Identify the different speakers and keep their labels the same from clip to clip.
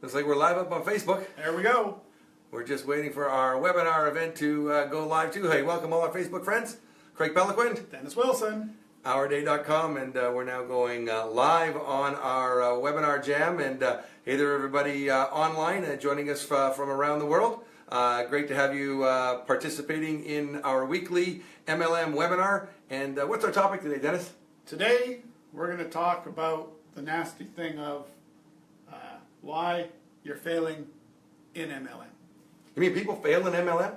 Speaker 1: Looks like we're live up on Facebook.
Speaker 2: There we go.
Speaker 1: We're just waiting for our webinar event to go live too. Hey, welcome all our Facebook friends. Craig Peloquin,
Speaker 2: Dennis Wilson.
Speaker 1: OurDay.com, and we're now going live on our webinar jam. And hey there, everybody online joining us from around the world. Great to have you participating in our weekly MLM webinar. And what's our topic today, Dennis?
Speaker 2: Today, we're going to talk about the nasty thing of why you're failing in MLM.
Speaker 1: You mean people fail in MLM?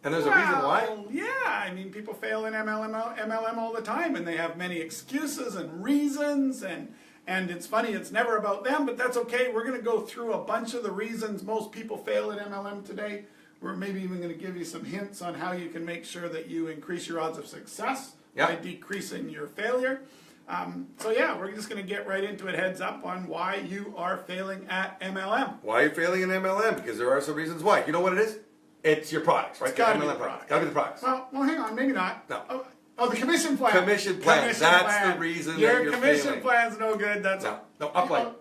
Speaker 1: And there's a reason why?
Speaker 2: Yeah, I mean people fail in MLM all the time, and they have many excuses and reasons, and it's funny, it's never about them, but that's okay. We're going to go through a bunch of the reasons most people fail in MLM today. We're maybe even going to give you some hints on how you can make sure that you increase your odds of success by decreasing your failure. So yeah, we're just going to get right into it, heads up on why you are failing at MLM.
Speaker 1: Why are you failing in MLM? Because there are some reasons why. You know what it is? It's your products, right?
Speaker 2: It's got to be the
Speaker 1: MLM
Speaker 2: products.
Speaker 1: Got to be the products.
Speaker 2: Well, hang on, maybe not.
Speaker 1: No.
Speaker 2: Oh, the commission plan.
Speaker 1: Commission plan. That's the reason that you're
Speaker 2: Your commission
Speaker 1: failing.
Speaker 2: plan's no good. That's
Speaker 1: No, Upline.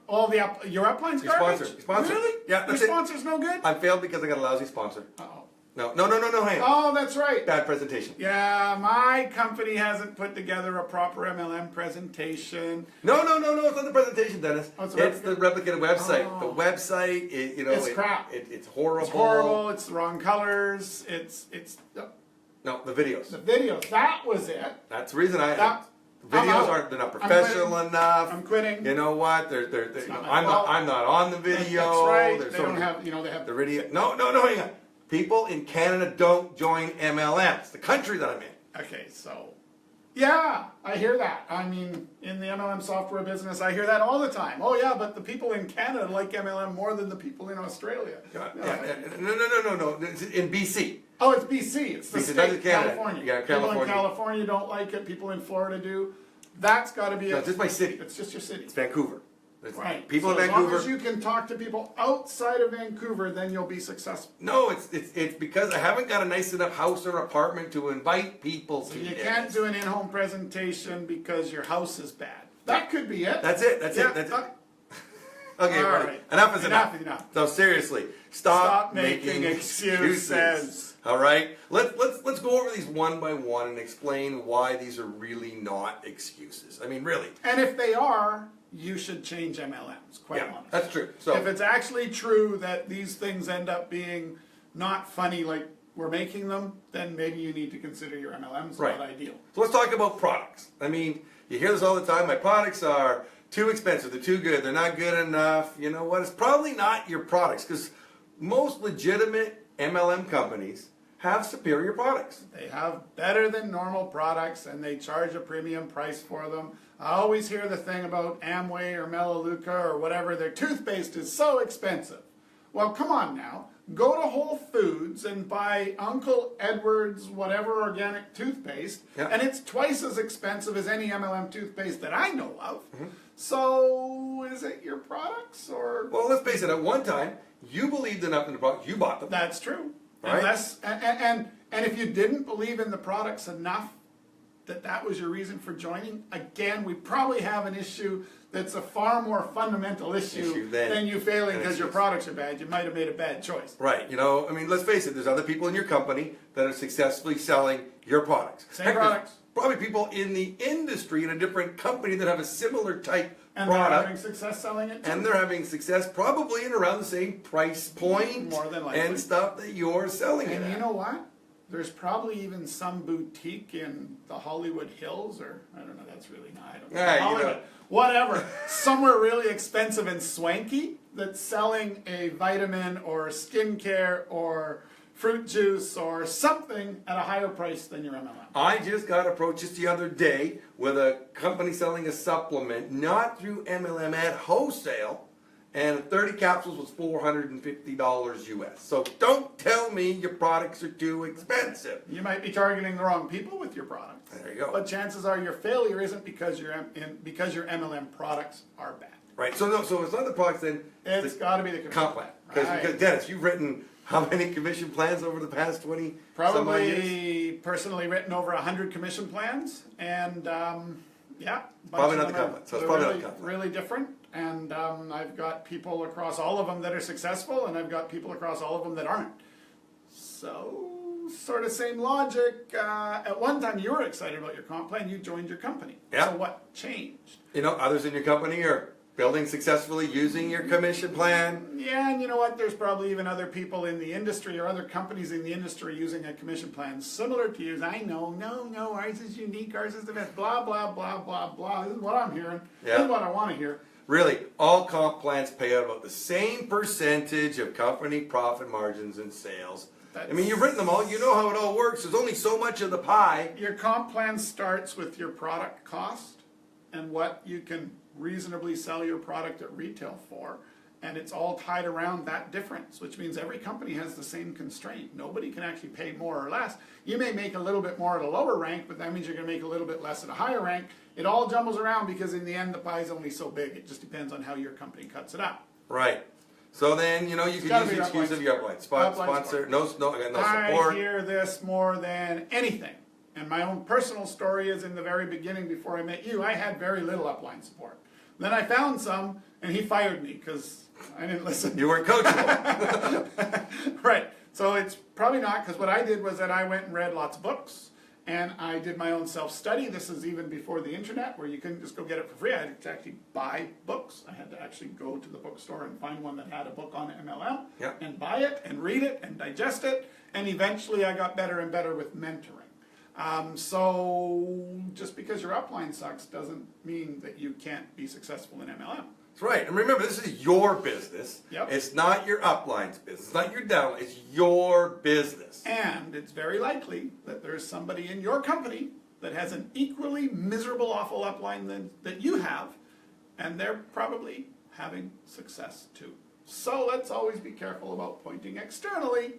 Speaker 2: Your Upline's garbage?
Speaker 1: Your sponsor.
Speaker 2: Really?
Speaker 1: Yeah,
Speaker 2: Your sponsor's no good?
Speaker 1: I failed because I got a lousy sponsor.
Speaker 2: Uh-oh.
Speaker 1: No, hang on.
Speaker 2: Oh, that's right.
Speaker 1: Bad presentation.
Speaker 2: Yeah, my company hasn't put together a proper MLM presentation.
Speaker 1: No, it's not the presentation, Dennis.
Speaker 2: Oh,
Speaker 1: it's the replicated website.
Speaker 2: Oh.
Speaker 1: The website,
Speaker 2: it's crap.
Speaker 1: It's horrible.
Speaker 2: It's horrible. It's the wrong colors.
Speaker 1: No, the videos.
Speaker 2: The videos. That was it.
Speaker 1: That's the reason they're not professional enough.
Speaker 2: I'm quitting.
Speaker 1: You know what? I'm not on the video.
Speaker 2: That's right. They have
Speaker 1: the video. No, hang on. People in Canada don't join MLM. It's the country that I'm in.
Speaker 2: Okay, so yeah, I hear that. I mean, in the MLM software business, I hear that all the time. Oh yeah, but the people in Canada like MLM more than the people in Australia.
Speaker 1: No. It's in BC.
Speaker 2: Oh, it's BC. It's the state, California.
Speaker 1: Yeah, California.
Speaker 2: People in California don't like it. People in Florida do. That's got to be
Speaker 1: No, it's just my city.
Speaker 2: It's just your city.
Speaker 1: It's Vancouver.
Speaker 2: Right.
Speaker 1: People
Speaker 2: so
Speaker 1: in Vancouver.
Speaker 2: As long as you can talk to people outside of Vancouver, then you'll be successful.
Speaker 1: No, it's because I haven't got a nice enough house or apartment to invite people to.
Speaker 2: You can't do an in-home presentation because your house is bad. That could be it.
Speaker 1: That's it. That's it. Okay,
Speaker 2: all
Speaker 1: right.
Speaker 2: Right.
Speaker 1: Enough is enough. So seriously, stop making excuses. All right, let's go over these one by one and explain why these are really not excuses. I mean, really.
Speaker 2: And if they are, you should change MLMs, quite honestly.
Speaker 1: That's true. So
Speaker 2: if it's actually true that these things end up being not funny like we're making them, then maybe you need to consider your MLMs not ideal.
Speaker 1: So let's talk about products. I mean, you hear this all the time. My products are too expensive. They're too good. They're not good enough. You know what? It's probably not your products, because most legitimate MLM companies have superior products.
Speaker 2: They have better than normal products, and they charge a premium price for them. I always hear the thing about Amway or Melaleuca or whatever, their toothpaste is so expensive. Well, come on now. Go to Whole Foods and buy Uncle Edward's whatever organic toothpaste, and it's twice as expensive as any MLM toothpaste that I know of. So, is it your products or?
Speaker 1: Well, let's face it. At one time, you believed enough in the product, you bought them.
Speaker 2: That's true.
Speaker 1: Right?
Speaker 2: And if you didn't believe in the products enough that was your reason for joining, again, we probably have an issue that's a far more fundamental issue than you failing because your products are bad. You might have made a bad choice.
Speaker 1: Right. I mean, let's face it, there's other people in your company that are successfully selling your products.
Speaker 2: Same products.
Speaker 1: Probably people in the industry in a different company that have a similar type
Speaker 2: and
Speaker 1: product.
Speaker 2: They're having success selling it too.
Speaker 1: And they're having success probably in around the same price point
Speaker 2: more than likely.
Speaker 1: And stuff that you're selling it
Speaker 2: at.
Speaker 1: And
Speaker 2: you know what? There's probably even some boutique in the Hollywood Hills, or I don't know, that's really not, I don't know. Hollywood, whatever. Somewhere really expensive and swanky that's selling a vitamin or skincare or fruit juice or something at a higher price than your MLM.
Speaker 1: I just got approached just the other day with a company selling a supplement, not through MLM, at wholesale, and 30 capsules was $450 US. So don't tell me your products are too expensive.
Speaker 2: You might be targeting the wrong people with your products.
Speaker 1: There you go.
Speaker 2: But chances are your failure isn't because your MLM products are bad.
Speaker 1: Right. So it's not the products then.
Speaker 2: It's got to be the commission
Speaker 1: plan. Because Dennis, you've written how many commission plans over the past 20 some years?
Speaker 2: Probably personally written over 100 commission plans, and Yeah.
Speaker 1: Probably not the company. So it's probably not the company.
Speaker 2: Really different. And I've got people across all of them that are successful, and I've got people across all of them that aren't. So, sort of same logic. At one time, you were excited about your comp plan. You joined your company.
Speaker 1: Yeah.
Speaker 2: So what changed?
Speaker 1: You know, others in your company are building successfully using your commission plan.
Speaker 2: Yeah, and you know what? There's probably even other people in the industry or other companies in the industry using a commission plan similar to yours. I know, no, ours is unique, ours is the best, blah, blah, blah, blah, blah. This is what I'm hearing.
Speaker 1: Yeah.
Speaker 2: This is what I want to hear.
Speaker 1: Really, all comp plans pay out about the same percentage of company profit margins and sales. I mean, you've written them all. You know how it all works. There's only so much of the pie.
Speaker 2: Your comp plan starts with your product cost and what you can reasonably sell your product at retail for, and it's all tied around that difference, which means every company has the same constraint. Nobody can actually pay more or less. You may make a little bit more at a lower rank, but that means you're going to make a little bit less at a higher rank. It all jumbles around because in the end the pie is only so big. It just depends on how your company cuts it up.
Speaker 1: Right. So then, you know, you can use the excuse of your upline. Sponsor, no support.
Speaker 2: I hear this more than anything. And my own personal story is in the very beginning before I met you, I had very little upline support. Then I found some, and he fired me because I didn't listen.
Speaker 1: You weren't coachable.
Speaker 2: Right. So it's probably not, because what I did was that I went and read lots of books, and I did my own self-study. This is even before the internet, where you couldn't just go get it for free. I had to actually buy books. I had to actually go to the bookstore and find one that had a book on MLM, and buy it, and read it, and digest it, and eventually I got better and better with mentoring. So just because your upline sucks doesn't mean that you can't be successful in MLM.
Speaker 1: That's right. And remember, this is your business.
Speaker 2: Yep. It's
Speaker 1: not your upline's business. It's not your downline. It's your business.
Speaker 2: And it's very likely that there's somebody in your company that has an equally miserable, awful upline that you have, and they're probably having success too. So let's always be careful about pointing externally.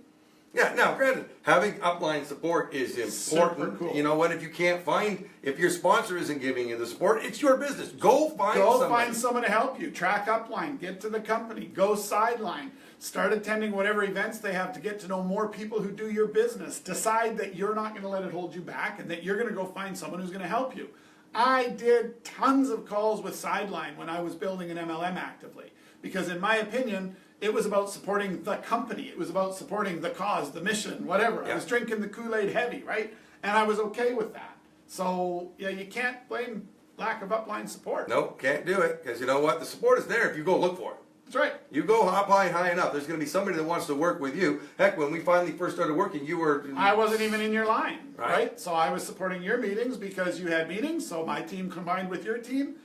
Speaker 1: Yeah, now granted, having upline support is important.
Speaker 2: Super cool.
Speaker 1: You know what, if your sponsor isn't giving you the support, it's your business. Go find
Speaker 2: someone to help you. Track upline, get to the company, go sideline, start attending whatever events they have to get to know more people who do your business. Decide that you're not going to let it hold you back and that you're going to go find someone who's going to help you. I did tons of calls with Sideline when I was building an MLM actively, because in my opinion, it was about supporting the company. It was about supporting the cause, the mission, whatever.
Speaker 1: Yeah.
Speaker 2: I was drinking the Kool-Aid heavy, right? And I was okay with that. So, yeah, you can't blame lack of upline support.
Speaker 1: No, can't do it, because you know what? The support is there if you go look for it.
Speaker 2: That's right.
Speaker 1: You go high enough, there's going to be somebody that wants to work with you. Heck, when we finally first started working, you were...
Speaker 2: I wasn't even in your line,
Speaker 1: right?
Speaker 2: right? So I was supporting your meetings because you had meetings, so my team combined with your team.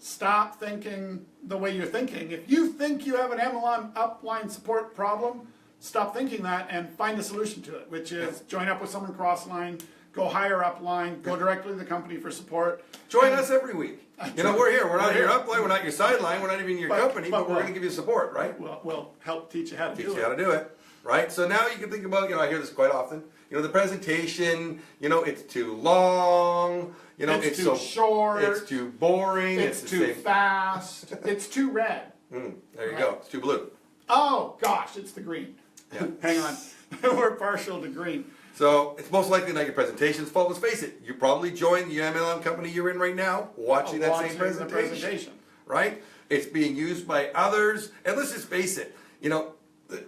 Speaker 2: Stop thinking the way you're thinking. If you think you have an MLM upline support problem, stop thinking that and find a solution to it, which is join up with someone cross-line, go higher upline, go directly to the company for support.
Speaker 1: Join us every week. You know, we're here. We're not your upline, we're not your sideline, we're not even your company, but we're going to give you support, right?
Speaker 2: We'll help teach you how to do it.
Speaker 1: Teach you how to do it, right? So now you can think about, I hear this quite often, the presentation, it's too long,
Speaker 2: it's too short,
Speaker 1: it's too boring,
Speaker 2: it's too fast, it's too red.
Speaker 1: There you go, it's too blue.
Speaker 2: Oh gosh, it's the green. Yeah. Hang on, we're partial to green.
Speaker 1: So it's most likely not your presentation's fault. Let's face it, you probably joined the MLM company you're in right now watching that same presentation, right? It's being used by others, and let's just face it,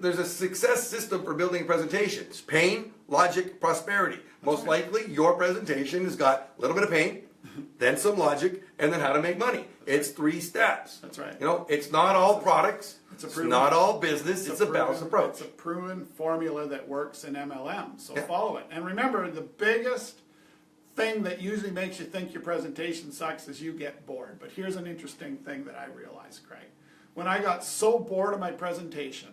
Speaker 1: there's a success system for building presentations. Pain, logic, prosperity. Most likely, your presentation has got a little bit of pain, then some logic, and then how to make money. It's 3 steps.
Speaker 2: That's right.
Speaker 1: It's not all products. It's not all business. It's a balanced approach.
Speaker 2: It's a proven formula that works in MLM. So follow it. And remember, the biggest thing that usually makes you think your presentation sucks is you get bored. But here's an interesting thing that I realized, Craig. When I got so bored of my presentation,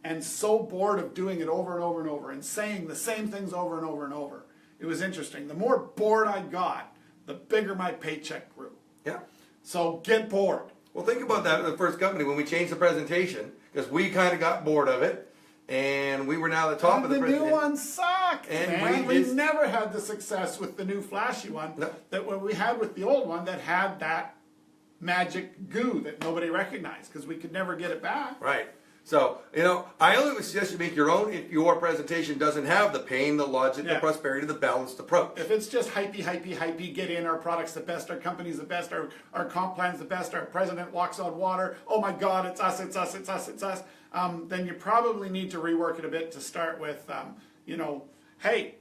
Speaker 2: and so bored of doing it over and over and over and saying the same things over and over and over. It was interesting. The more bored I got, the bigger my paycheck grew.
Speaker 1: Yeah.
Speaker 2: So get bored.
Speaker 1: Well, think about that in the first company when we changed the presentation, because we kind of got bored of it, and we were now at the top of the presentation.
Speaker 2: The new one sucked,
Speaker 1: and
Speaker 2: we never had the success with the new flashy one that we had with the old one that had that magic goo that nobody recognized, because we could never get it back.
Speaker 1: Right. So, I only would suggest you make your own if your presentation doesn't have the pain, the logic, the prosperity, the balanced approach.
Speaker 2: If it's just hypey, get in, our product's the best, our company's the best, our comp plan's the best, our president walks on water, oh my God, it's us, then you probably need to rework it a bit to start with, hey,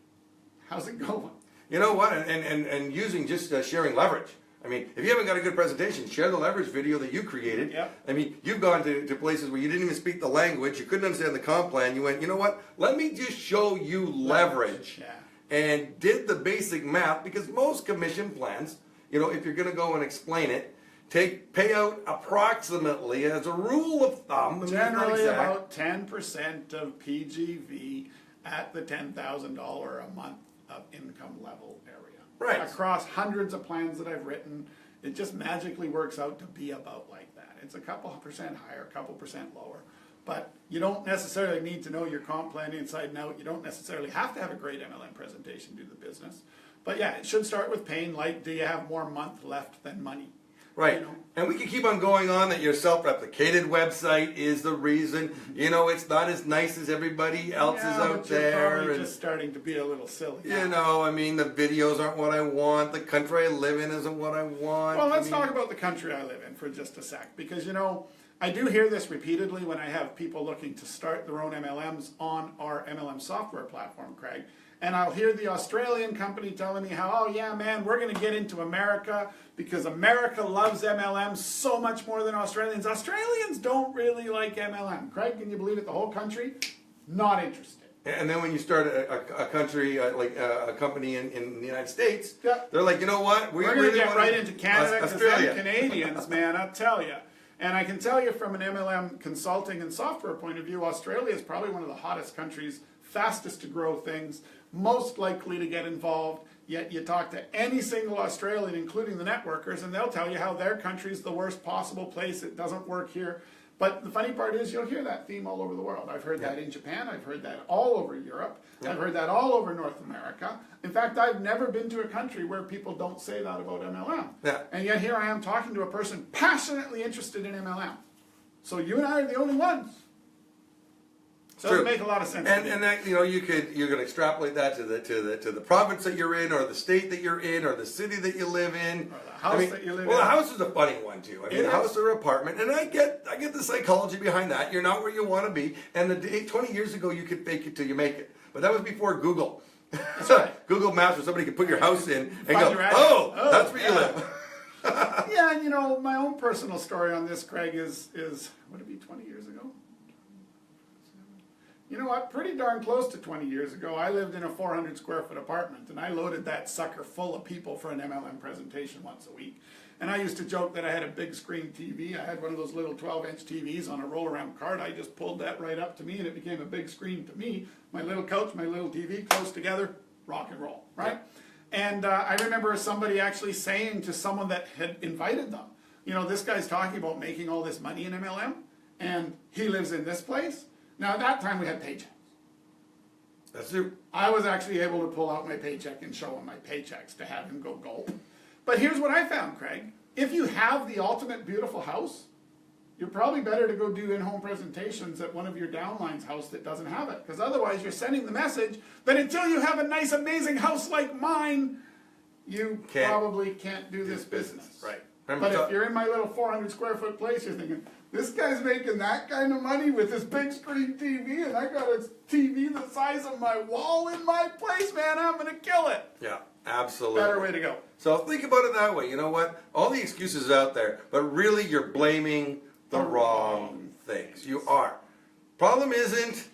Speaker 2: how's it going?
Speaker 1: You know what? And using just sharing leverage. I mean, if you haven't got a good presentation, share the leverage video that you created.
Speaker 2: Yep.
Speaker 1: I mean, you've gone to places where you didn't even speak the language, you couldn't understand the comp plan. You went, you know what? Let me just show you leverage.
Speaker 2: Yeah.
Speaker 1: And did the basic math, because most commission plans, if you're going to go and explain it, pay out approximately, as a rule of thumb,
Speaker 2: generally about 10% of PGV at the $10,000 a month of income level area.
Speaker 1: Right.
Speaker 2: Across hundreds of plans that I've written, it just magically works out to be about like that. It's a couple percent higher, a couple percent lower. But you don't necessarily need to know your comp plan inside and out. You don't necessarily have to have a great MLM presentation to do the business. But yeah, it should start with pain, like do you have more month left than money?
Speaker 1: Right. And we can keep on going on that your self-replicated website is the reason. It's not as nice as everybody else is out there.
Speaker 2: Probably just starting to be a little silly.
Speaker 1: The videos aren't what I want. The country I live in isn't what I want.
Speaker 2: Well, let's talk about the country I live in for just a sec. Because, I do hear this repeatedly when I have people looking to start their own MLMs on our MLM software platform, Craig. And I'll hear the Australian company telling me how, oh yeah, man, we're going to get into America because America loves MLM so much more than Australians. Australians don't really like MLM. Craig, can you believe it? The whole country, not interested.
Speaker 1: And then when you start a country, like a company in the United States,
Speaker 2: Yeah.
Speaker 1: they're like, you know what?
Speaker 2: We're going to get right into Canada because them Canadians, man, I'll tell you. And I can tell you from an MLM consulting and software point of view, Australia is probably one of the hottest countries, fastest to grow things, most likely to get involved. Yet you talk to any single Australian, including the networkers, and they'll tell you how their country's the worst possible place. It doesn't work here. But the funny part is you'll hear that theme all over the world. I've heard that in Japan. I've heard that all over Europe. I've heard that all over North America. In fact, I've never been to a country where people don't say that about MLM.
Speaker 1: Yeah.
Speaker 2: And yet here I am talking to a person passionately interested in MLM. So you and I are the only ones. So it doesn't make a lot of sense.
Speaker 1: And that, you can extrapolate that to the province that you're in, or the state that you're in, or the city that you live in,
Speaker 2: or the house that you live in.
Speaker 1: Well, a house is a funny one too. I mean, a house or apartment, and I get the psychology behind that. You're not where you want to be, and 20 years ago you could fake it till you make it, but that was before Google.
Speaker 2: That's right.
Speaker 1: Google Maps, where somebody could put your house in and go, oh, that's where you live.
Speaker 2: Yeah, and my own personal story on this, Craig, is would it be 20 years ago? You know what? Pretty darn close to 20 years ago, I lived in a 400 square foot apartment, and I loaded that sucker full of people for an MLM presentation once a week. And I used to joke that I had a big screen TV. I had one of those little 12-inch TVs on a roll-around cart. I just pulled that right up to me, and it became a big screen to me. My little couch, my little TV, close together, rock and roll, right? And I remember somebody actually saying to someone that had invited them, this guy's talking about making all this money in MLM, and he lives in this place. Now, at that time, we had paychecks.
Speaker 1: That's true.
Speaker 2: I was actually able to pull out my paycheck and show him my paychecks to have him go gulp. But here's what I found, Craig. If you have the ultimate beautiful house, you're probably better to go do in-home presentations at one of your downline's house that doesn't have it. Because otherwise, you're sending the message that until you have a nice, amazing house like mine, you probably can't do this business.
Speaker 1: Right.
Speaker 2: But if you're in my little 400 square foot place, you're thinking, this guy's making that kind of money with his big screen TV, and I got a TV the size of my wall in my place, man, I'm going to kill it.
Speaker 1: Yeah, absolutely.
Speaker 2: Better way to go.
Speaker 1: So think about it that way. You know what? All the excuses out there, but really you're blaming the wrong things. You are. Problem isn't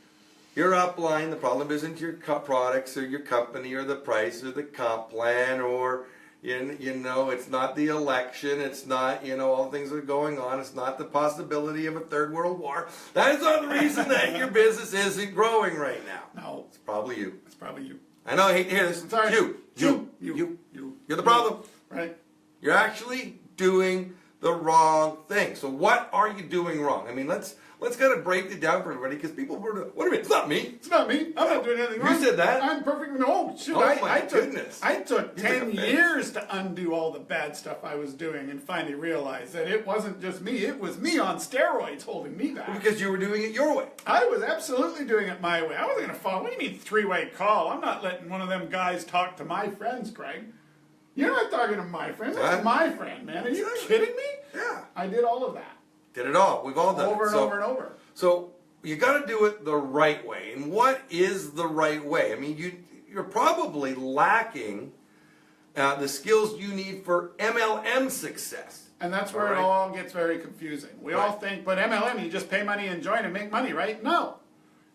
Speaker 1: your upline. The problem isn't your products or your company or the price or the comp plan or... it's not the election, it's not, all the things that are going on, it's not the possibility of a third world war. That is not the reason that your business isn't growing right now.
Speaker 2: No.
Speaker 1: It's probably you.
Speaker 2: It's probably you.
Speaker 1: I know, I hate to hear this.
Speaker 2: Sorry.
Speaker 1: You. You're the problem.
Speaker 2: Right.
Speaker 1: You're actually doing the wrong thing. So what are you doing wrong? I mean, let's let's kind of break it down for everybody because people were, what do you mean? It's not me.
Speaker 2: It's not me. I'm not doing anything wrong.
Speaker 1: You said that.
Speaker 2: I'm perfectly, no, shoot,
Speaker 1: Oh my
Speaker 2: I
Speaker 1: goodness.
Speaker 2: took
Speaker 1: You
Speaker 2: 10
Speaker 1: took offense.
Speaker 2: years to undo all the bad stuff I was doing and finally realized that it wasn't just me, it was me on steroids holding me back.
Speaker 1: Because you were doing it your way.
Speaker 2: I was absolutely doing it my way. I wasn't going to follow. What do you mean three-way call? I'm not letting one of them guys talk to my friends, Craig. You're not talking to my friends. That's
Speaker 1: What?
Speaker 2: my friend, man. Are you kidding me?
Speaker 1: Yeah.
Speaker 2: I did all of that.
Speaker 1: Did it all. We've all done
Speaker 2: Over
Speaker 1: it.
Speaker 2: and over and over.
Speaker 1: So you got to do it the right way. And what is the right way? I mean, you're probably lacking the skills you need for MLM success.
Speaker 2: And that's where it all gets very confusing. We all think, but MLM, you just pay money and join and make money, right? No.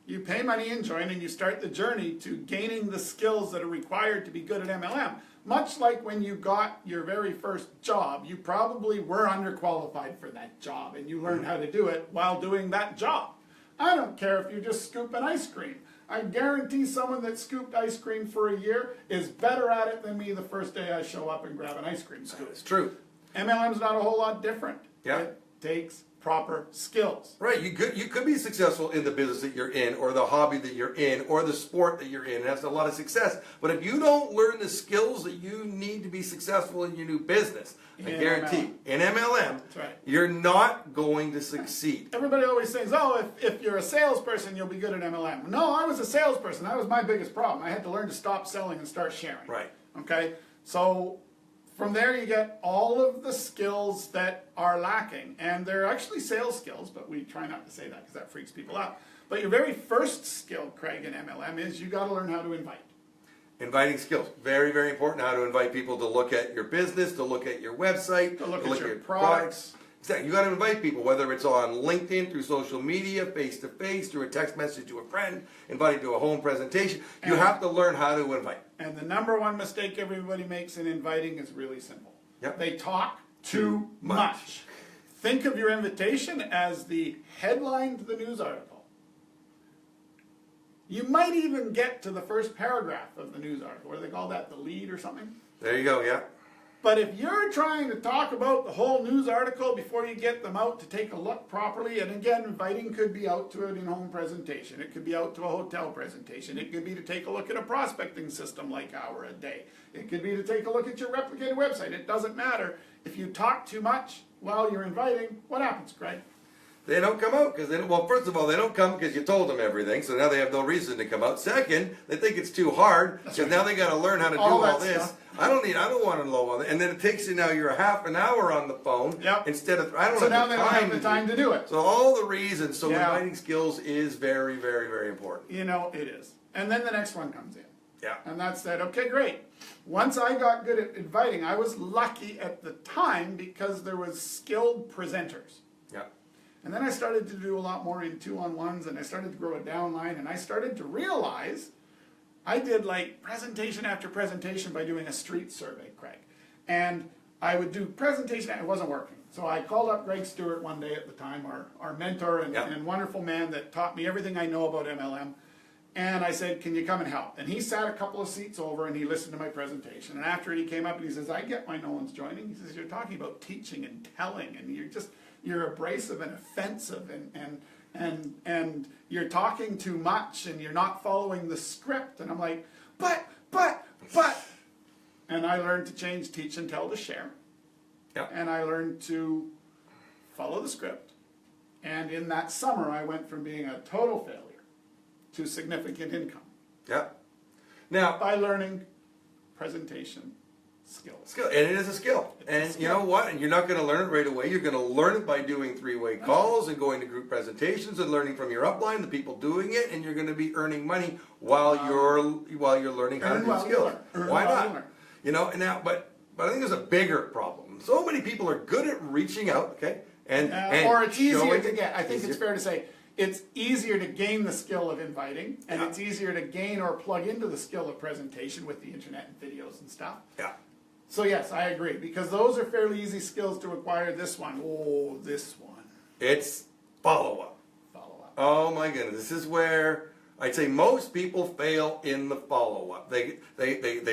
Speaker 2: You pay money and join and you start the journey to gaining the skills that are required to be good at MLM. Much like when you got your very first job, you probably were underqualified for that job and you learned how to do it while doing that job. I don't care if you're just scooping ice cream. I guarantee someone that scooped ice cream for a year is better at it than me the first day I show up and grab an ice cream scoop.
Speaker 1: It's true.
Speaker 2: MLM's not a whole lot different.
Speaker 1: Yeah.
Speaker 2: It takes proper skills.
Speaker 1: Right, you could be successful in the business that you're in, or the hobby that you're in, or the sport that you're in, and have a lot of success. But if you don't learn the skills that you need to be successful in your new business, I guarantee, in MLM,
Speaker 2: That's right.
Speaker 1: you're not going to succeed.
Speaker 2: Everybody always says, oh, if you're a salesperson, you'll be good at MLM. No, I was a salesperson. That was my biggest problem. I had to learn to stop selling and start sharing.
Speaker 1: Right.
Speaker 2: Okay? So from there you get all of the skills that are lacking. And they're actually sales skills, but we try not to say that because that freaks people out. But your very first skill, Craig, in MLM is you got to learn how to invite.
Speaker 1: Inviting skills. Very, very important how to invite people to look at your business, to look at your website,
Speaker 2: To look at your products.
Speaker 1: Exactly. You got to invite people, whether it's on LinkedIn, through social media, face-to-face, through a text message to a friend, inviting to a home presentation. You have to learn how to invite.
Speaker 2: And the number one mistake everybody makes in inviting is really simple.
Speaker 1: Yep.
Speaker 2: They talk too much. Think of your invitation as the headline to the news article. You might even get to the first paragraph of the news article. What do they call that? The lead or something?
Speaker 1: There you go, yeah.
Speaker 2: But if you're trying to talk about the whole news article before you get them out to take a look properly, and again, inviting could be out to an in-home presentation. It could be out to a hotel presentation. It could be to take a look at a prospecting system like Hour a Day. It could be to take a look at your replicated website. It doesn't matter. If you talk too much while you're inviting, what happens, Craig?
Speaker 1: They don't come out because well, first of all, they don't come because you told them everything, so now they have no reason to come out. Second, they think it's too hard because now they got to learn how to do all this.
Speaker 2: Stuff.
Speaker 1: I don't want to know all that. And then it takes you now. You're a half an hour on the phone instead of I don't.
Speaker 2: So
Speaker 1: have
Speaker 2: now
Speaker 1: the
Speaker 2: they don't have the time to do it.
Speaker 1: So all the reasons. So inviting skills is very, very, very important.
Speaker 2: You know it is. And then the next one comes in.
Speaker 1: Yeah.
Speaker 2: And that's that. Okay, great. Once I got good at inviting, I was lucky at the time because there was skilled presenters.
Speaker 1: Yeah.
Speaker 2: And then I started to do a lot more in two-on-ones, and I started to grow a downline, and I started to realize I did like presentation after presentation by doing a street survey, Craig. And I would do presentation, and it wasn't working. So I called up Greg Stewart one day at the time, our mentor and wonderful man that taught me everything I know about MLM. And I said, can you come and help? And he sat a couple of seats over and he listened to my presentation. And after he came up and he says, I get why no one's joining. He says, you're talking about teaching and telling, and you're abrasive and offensive, and you're talking too much, and you're not following the script. And I'm like, but. And I learned to change teach and tell to share.
Speaker 1: Yeah.
Speaker 2: And I learned to follow the script. And in that summer, I went from being a total failure to significant income.
Speaker 1: Yeah. Now,
Speaker 2: by learning presentation skills.
Speaker 1: And it is a skill. And you know what? And you're not going to learn it right away. You're going to learn it by doing three-way calls and going to group presentations and learning from your upline, the people doing it, and you're going to be earning money while you're learning how to do skills. Why not? You know, and now, but I think there's a bigger problem. So many people are good at reaching out, okay, and
Speaker 2: or it's easier to get. I think it's fair to say it's easier to gain the skill of inviting, and it's easier to gain or plug into the skill of presentation with the internet and videos and stuff.
Speaker 1: Yeah.
Speaker 2: So yes, I agree, because those are fairly easy skills to acquire. This one, this one.
Speaker 1: It's follow-up.
Speaker 2: Follow-up.
Speaker 1: Oh my goodness, this is where I'd say most people fail in the follow-up. They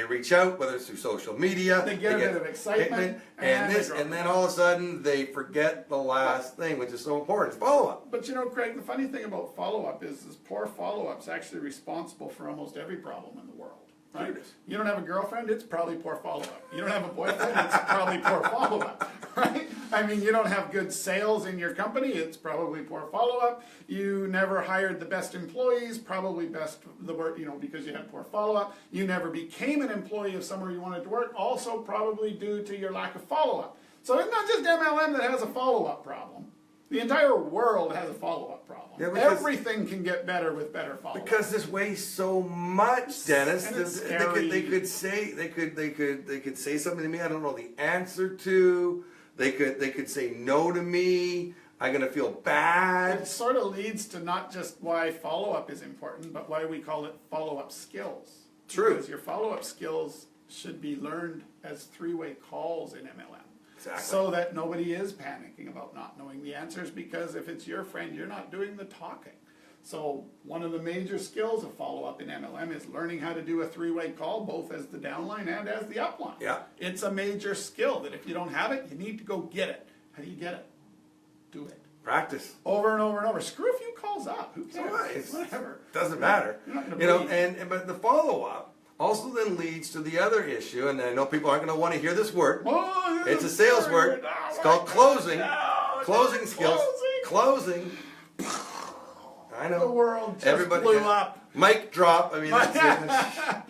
Speaker 1: reach out, whether it's through social media.
Speaker 2: They get a bit of excitement, and
Speaker 1: and then all of a sudden they forget the last thing, which is so important, follow-up.
Speaker 2: But you know, Craig, the funny thing about follow-up is poor follow-up's actually responsible for almost every problem in the world. Right?
Speaker 1: Sure it is.
Speaker 2: You don't have a girlfriend, it's probably poor follow-up. You don't have a boyfriend, it's probably poor follow-up. Right? I mean, you don't have good sales in your company, it's probably poor follow-up. You never hired the best employees, probably because you had poor follow-up. You never became an employee of somewhere you wanted to work, also probably due to your lack of follow-up. So it's not just MLM that has a follow-up problem. The entire world has a follow-up problem. Yeah, everything can get better with better follow-up.
Speaker 1: Because this weighs so much, Dennis.
Speaker 2: And it's scary.
Speaker 1: They could say something to me I don't know the answer to. They could say no to me. I'm gonna feel bad.
Speaker 2: It sort of leads to not just why follow-up is important, but why we call it follow-up skills.
Speaker 1: True.
Speaker 2: Because your follow-up skills should be learned as three-way calls in MLM.
Speaker 1: Exactly.
Speaker 2: So that nobody is panicking about not knowing the answers, because if it's your friend, you're not doing the talking. So one of the major skills of follow-up in MLM is learning how to do a three-way call, both as the downline and as the upline.
Speaker 1: Yeah.
Speaker 2: It's a major skill that if you don't have it, you need to go get it. How do you get it? Do it.
Speaker 1: Practice.
Speaker 2: Over and over and over. Screw a few calls up. Who cares?
Speaker 1: Right.
Speaker 2: Whatever.
Speaker 1: Doesn't matter.
Speaker 2: You're not gonna
Speaker 1: But the follow-up also then leads to the other issue, and I know people aren't going to want to hear this word.
Speaker 2: Oh,
Speaker 1: it's a sales word. It's called closing. Closing skills. Closing. I know.
Speaker 2: The world just blew up.
Speaker 1: Mic drop. I mean, that's it.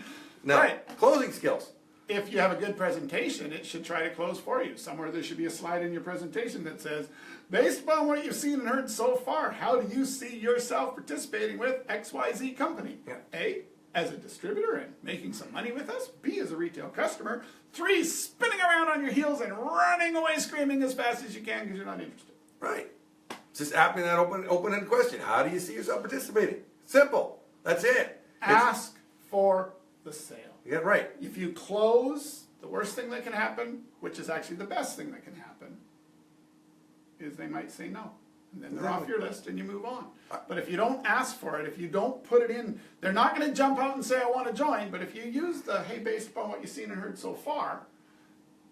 Speaker 1: No.
Speaker 2: Right.
Speaker 1: Closing skills.
Speaker 2: If you have a good presentation, it should try to close for you. Somewhere there should be a slide in your presentation that says, based upon what you've seen and heard so far, how do you see yourself participating with XYZ company?
Speaker 1: Yeah.
Speaker 2: A, as a distributor and making some money with us. B, as a retail customer. 3, spinning around on your heels and running away screaming as fast as you can because you're not interested.
Speaker 1: Right. Just asking that open-ended question. How do you see yourself participating? Simple. That's it.
Speaker 2: Ask for the sale.
Speaker 1: You got it right.
Speaker 2: If you close, the worst thing that can happen, which is actually the best thing that can happen, is they might say no. And then they're off your list and you move on. But if you don't ask for it, if you don't put it in, they're not going to jump out and say, I want to join. But if you use the, hey, based upon what you've seen and heard so far,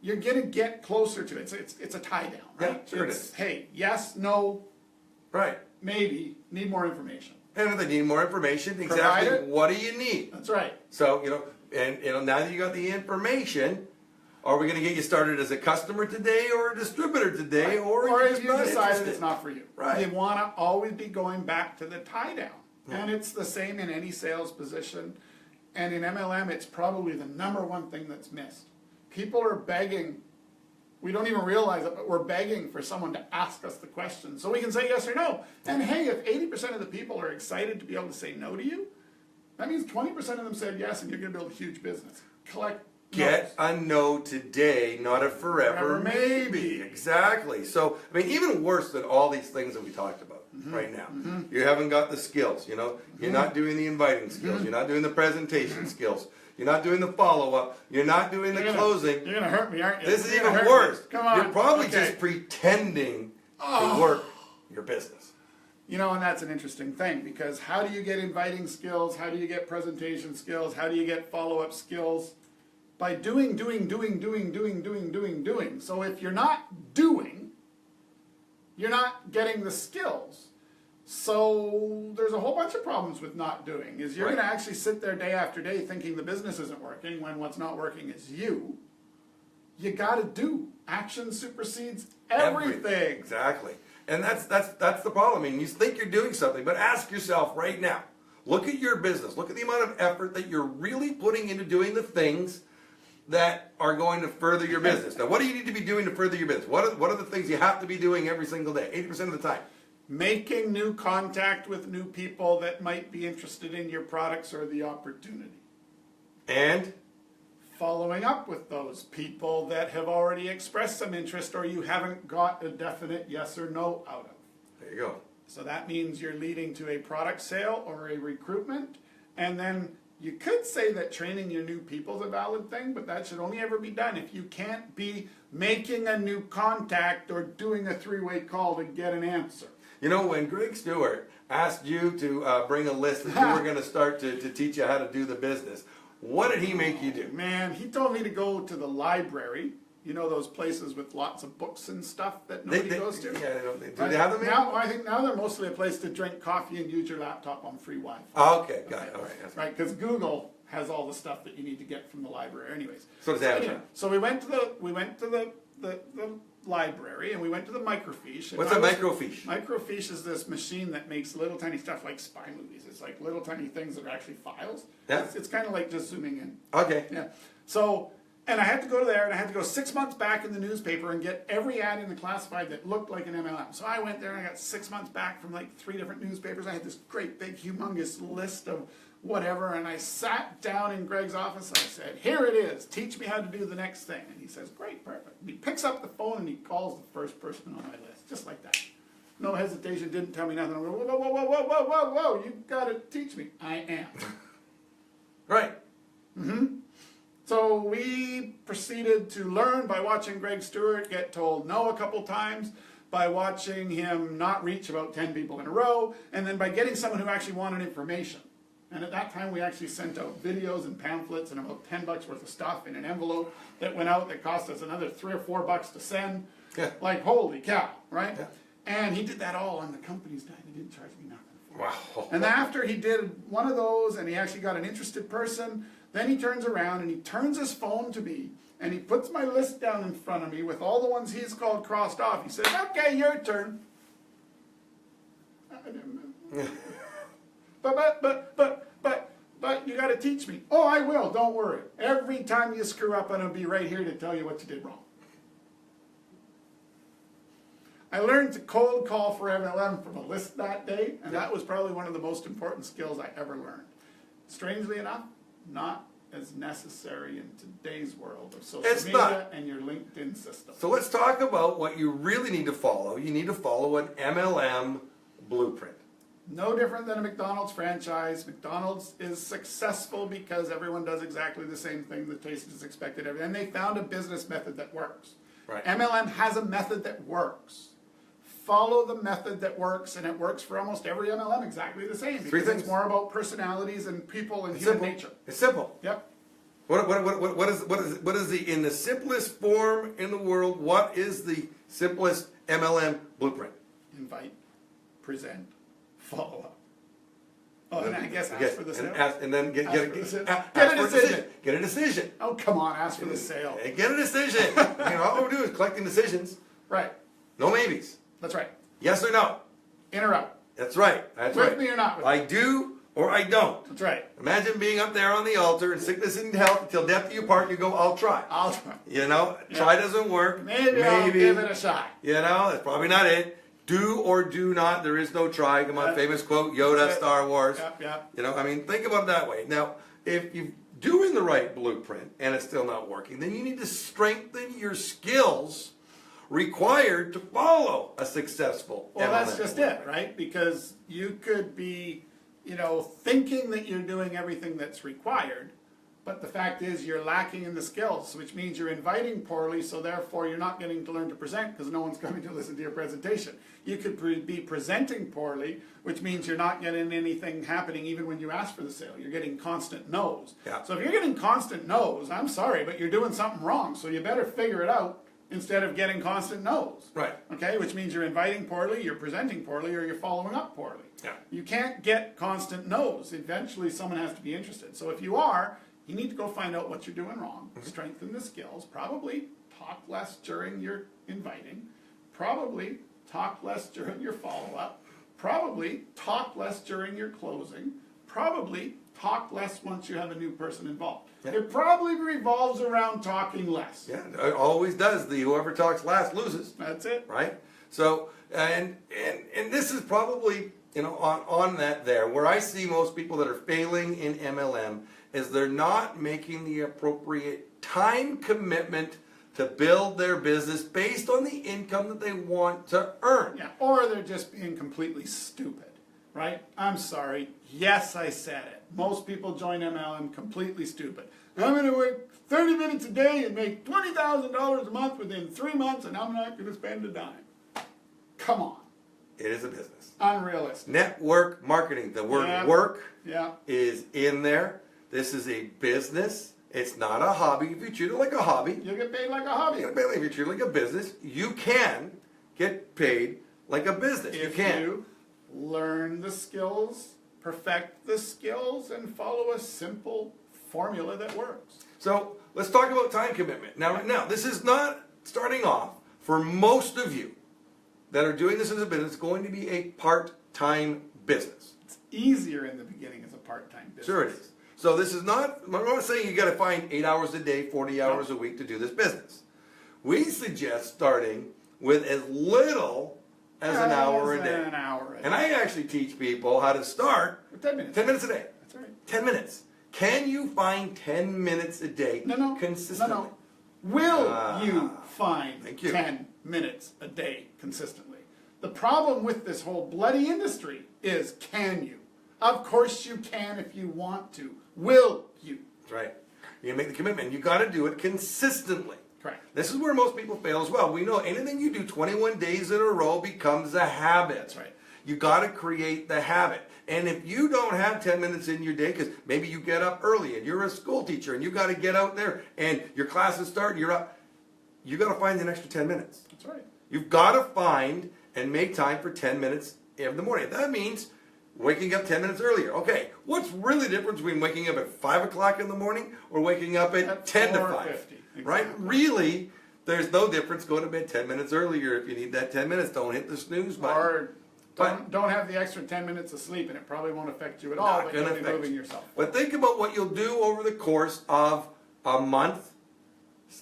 Speaker 2: you're going to get closer to it. It's a tie down, right?
Speaker 1: Yeah, sure it is.
Speaker 2: Hey, yes, no,
Speaker 1: right,
Speaker 2: maybe, need more information.
Speaker 1: And if they need more information, exactly
Speaker 2: Provide it.
Speaker 1: What do you need?
Speaker 2: That's right.
Speaker 1: So, now that you got the information, are we going to get you started as a customer today or a distributor today?
Speaker 2: Right.
Speaker 1: Or
Speaker 2: if you
Speaker 1: not
Speaker 2: decided
Speaker 1: interested?
Speaker 2: it's not for you.
Speaker 1: Right.
Speaker 2: You want to always be going back to the tie down.
Speaker 1: Yeah.
Speaker 2: And it's the same in any sales position. And in MLM, it's probably the number one thing that's missed. People are begging. We don't even realize it, but we're begging for someone to ask us the question so we can say yes or no. And hey, if 80% of the people are excited to be able to say no to you, that means 20% of them said yes, and you're going to build a huge business.
Speaker 1: Get a no today, not a forever maybe. Exactly. So, I mean, even worse than all these things that we talked about right now. You haven't got the skills, You're not doing the inviting skills. You're not doing the presentation skills. You're not doing the follow-up. You're not doing the closing.
Speaker 2: You're going to hurt me, aren't you?
Speaker 1: This is even worse.
Speaker 2: Come on.
Speaker 1: You're probably just pretending to work your business.
Speaker 2: And that's an interesting thing, because how do you get inviting skills? How do you get presentation skills? How do you get follow-up skills? By doing. So if you're not doing, you're not getting the skills. So there's a whole bunch of problems with not doing. You're going to actually sit there day after day thinking the business isn't working when what's not working is you. You got to do. Action supersedes everything.
Speaker 1: Exactly. And that's the problem. I mean, you think you're doing something, but ask yourself right now. Look at your business. Look at the amount of effort that you're really putting into doing the things that are going to further your business. Now, what do you need to be doing to further your business? What are the things you have to be doing every single day, 80% of the time?
Speaker 2: Making new contact with new people that might be interested in your products or the opportunity.
Speaker 1: And?
Speaker 2: Following up with those people that have already expressed some interest or you haven't got a definite yes or no out of.
Speaker 1: There you go.
Speaker 2: So that means you're leading to a product sale or a recruitment, and then you could say that training your new people is a valid thing, but that should only ever be done if you can't be making a new contact or doing a three-way call to get an answer.
Speaker 1: You know, when Greg Stewart asked you to bring a list that you were going to start to teach you how to do the business, what did he make you do?
Speaker 2: Man, he told me to go to the library. You know those places with lots of books and stuff that nobody goes to?
Speaker 1: Yeah, do
Speaker 2: Right?
Speaker 1: they have them here?
Speaker 2: Now, I think now they're mostly a place to drink coffee and use your laptop on free Wi-Fi.
Speaker 1: Oh, okay, got it. All right. That's
Speaker 2: Right, because Google has all the stuff that you need to get from the library. Anyways,
Speaker 1: So does Amazon.
Speaker 2: so we went to the library and we went to the microfiche.
Speaker 1: What's a microfiche?
Speaker 2: Microfiche is this machine that makes little tiny stuff like spy movies. It's like little tiny things that are actually files.
Speaker 1: Yeah.
Speaker 2: It's kind of like just zooming in.
Speaker 1: Okay.
Speaker 2: Yeah. So, and I had to go there and I had to go 6 months back in the newspaper and get every ad in the classified that looked like an MLM. So I went there and I got 6 months back from like 3 different newspapers. I had this great big humongous list of whatever, and I sat down in Greg's office. I said, "Here it is. Teach me how to do the next thing." And he says, "Great, perfect." And he picks up the phone and he calls the first person on my list, just like that. No hesitation, didn't tell me nothing. I go, "Whoa, whoa, whoa, whoa, whoa, whoa, whoa! You gotta teach me." I am.
Speaker 1: Right.
Speaker 2: So we proceeded to learn by watching Greg Stewart get told no a couple times, by watching him not reach about 10 people in a row, and then by getting someone who actually wanted information. And at that time we actually sent out videos and pamphlets and about $10 worth of stuff in an envelope that went out that cost us another $3 or $4 to send.
Speaker 1: Yeah.
Speaker 2: Like, holy cow, right?
Speaker 1: Yeah.
Speaker 2: And he did that all on the company's dime. He didn't charge me nothing for it.
Speaker 1: Wow.
Speaker 2: And after he did one of those and he actually got an interested person, then he turns around and he turns his phone to me and he puts my list down in front of me with all the ones he's called crossed off. He says, "Okay, your turn." But you got to teach me. "Oh, I will, don't worry. Every time you screw up, I'm going to be right here to tell you what you did wrong." I learned to cold call for MLM from a list that day, and that was probably one of the most important skills I ever learned. Strangely enough, not as necessary in today's world of social
Speaker 1: It's
Speaker 2: media
Speaker 1: not.
Speaker 2: and your LinkedIn system.
Speaker 1: So let's talk about what you really need to follow. You need to follow an MLM blueprint.
Speaker 2: No different than a McDonald's franchise. McDonald's is successful because everyone does exactly the same thing. The taste is expected. And they found a business method that works.
Speaker 1: Right.
Speaker 2: MLM has a method that works. Follow the method that works, and it works for almost every MLM exactly the same.
Speaker 1: Three
Speaker 2: Because
Speaker 1: things.
Speaker 2: it's more about personalities and people and
Speaker 1: It's
Speaker 2: human
Speaker 1: simple.
Speaker 2: nature.
Speaker 1: It's simple.
Speaker 2: Yep.
Speaker 1: What is the, in the simplest form in the world, what is the simplest MLM blueprint?
Speaker 2: Invite, present, follow up. Oh, and I guess ask
Speaker 1: Yes,
Speaker 2: for the
Speaker 1: and
Speaker 2: sale.
Speaker 1: and then get
Speaker 2: Ask for the sale.
Speaker 1: ask
Speaker 2: Get a
Speaker 1: for
Speaker 2: decision.
Speaker 1: Get a decision.
Speaker 2: Oh, come on, ask for the sale.
Speaker 1: Hey, get a decision. You know, all we do is collecting decisions.
Speaker 2: Right.
Speaker 1: No maybes.
Speaker 2: That's right.
Speaker 1: Yes or no.
Speaker 2: In or out.
Speaker 1: That's right. That's
Speaker 2: With
Speaker 1: right.
Speaker 2: me or not with me.
Speaker 1: I do or I don't.
Speaker 2: That's right.
Speaker 1: Imagine being up there on the altar in sickness and health until death do you part. You go, "I'll try."
Speaker 2: I'll try.
Speaker 1: You know,
Speaker 2: Yeah.
Speaker 1: try doesn't work.
Speaker 2: Maybe I'll give it a shot.
Speaker 1: You know, that's probably not it. Do or do not. There is no try. Come on,
Speaker 2: Yeah.
Speaker 1: famous quote, Yoda,
Speaker 2: That's it.
Speaker 1: Star Wars.
Speaker 2: Yep, yep.
Speaker 1: You know, I mean, think about it that way. Now, if you're doing the right blueprint and it's still not working, then you need to strengthen your skills required to follow a successful
Speaker 2: Well, that's
Speaker 1: MLM
Speaker 2: just
Speaker 1: blueprint.
Speaker 2: it, right? Because you could be, thinking that you're doing everything that's required, but the fact is you're lacking in the skills, which means you're inviting poorly, so therefore you're not getting to learn to present because no one's coming to listen to your presentation. You could be presenting poorly, which means you're not getting anything happening even when you ask for the sale. You're getting constant no's.
Speaker 1: Yeah.
Speaker 2: So if you're getting constant no's, I'm sorry, but you're doing something wrong, so you better figure it out instead of getting constant no's.
Speaker 1: Right.
Speaker 2: Okay, which means you're inviting poorly, you're presenting poorly, or you're following up poorly.
Speaker 1: Yeah.
Speaker 2: You can't get constant no's. Eventually someone has to be interested. So if you are, you need to go find out what you're doing wrong, strengthen the skills, probably talk less during your inviting, probably talk less during your follow-up, probably talk less during your closing, probably talk less once you have a new person involved.
Speaker 1: Yeah.
Speaker 2: It probably revolves around talking less.
Speaker 1: Yeah, it always does. Whoever talks last loses.
Speaker 2: That's it.
Speaker 1: Right? So, and this is probably, on that there, where I see most people that are failing in MLM is they're not making the appropriate time commitment to build their business based on the income that they want to earn.
Speaker 2: Yeah, or they're just being completely stupid, right? I'm sorry. Yes, I said it. Most people join MLM completely stupid. I'm going to work 30 minutes a day and make $20,000 a month within 3 months, and I'm not going to spend a dime. Come on.
Speaker 1: It is a business.
Speaker 2: Unrealistic.
Speaker 1: Network marketing. The word
Speaker 2: Yeah.
Speaker 1: work
Speaker 2: Yeah.
Speaker 1: is in there. This is a business. It's not a hobby. If you treat it like a hobby,
Speaker 2: You get paid like a hobby.
Speaker 1: if you treat it like a business, you can get paid like a business.
Speaker 2: If
Speaker 1: you can.
Speaker 2: you learn the skills, perfect the skills, and follow a simple formula that works.
Speaker 1: So let's talk about time commitment. Now, this is not starting off for most of you that are doing this as a business, going to be a part-time business.
Speaker 2: It's easier in the beginning as a part-time business.
Speaker 1: Sure it is. So this is not, I'm not saying you got to find 8 hours a day, 40 hours a week to do this business. We suggest starting with as little as an hour a day.
Speaker 2: An hour a day.
Speaker 1: And I actually teach people how to start
Speaker 2: With 10 minutes.
Speaker 1: 10 minutes a day.
Speaker 2: That's right.
Speaker 1: 10 minutes. Can you find 10 minutes a day consistently?
Speaker 2: No. Will you find
Speaker 1: Thank you.
Speaker 2: 10 minutes a day consistently? The problem with this whole bloody industry is, can you? Of course you can if you want to. Will you?
Speaker 1: That's right. You make the commitment. You got to do it consistently.
Speaker 2: Correct.
Speaker 1: This is where most people fail as well. We know anything you do 21 days in a row becomes a habit.
Speaker 2: That's right.
Speaker 1: You got to create the habit. And if you don't have 10 minutes in your day, because maybe you get up early and you're a school teacher and you got to get out there and your classes start and you're up, you got to find an extra 10 minutes.
Speaker 2: That's right.
Speaker 1: You've got to find and make time for 10 minutes in the morning. That means waking up 10 minutes earlier. Okay, what's really the difference between waking up at 5 o'clock in the morning or waking up at 10 to 5?
Speaker 2: 4:50,
Speaker 1: Right?
Speaker 2: exactly.
Speaker 1: Really, there's no difference. Go to bed 10 minutes earlier if you need that 10 minutes. Don't hit the snooze button.
Speaker 2: Or don't have the extra 10 minutes of sleep, and it probably won't affect you at all,
Speaker 1: Not
Speaker 2: but
Speaker 1: gonna
Speaker 2: you'll be
Speaker 1: affect
Speaker 2: moving
Speaker 1: you.
Speaker 2: yourself.
Speaker 1: But think about what you'll do over the course of a month,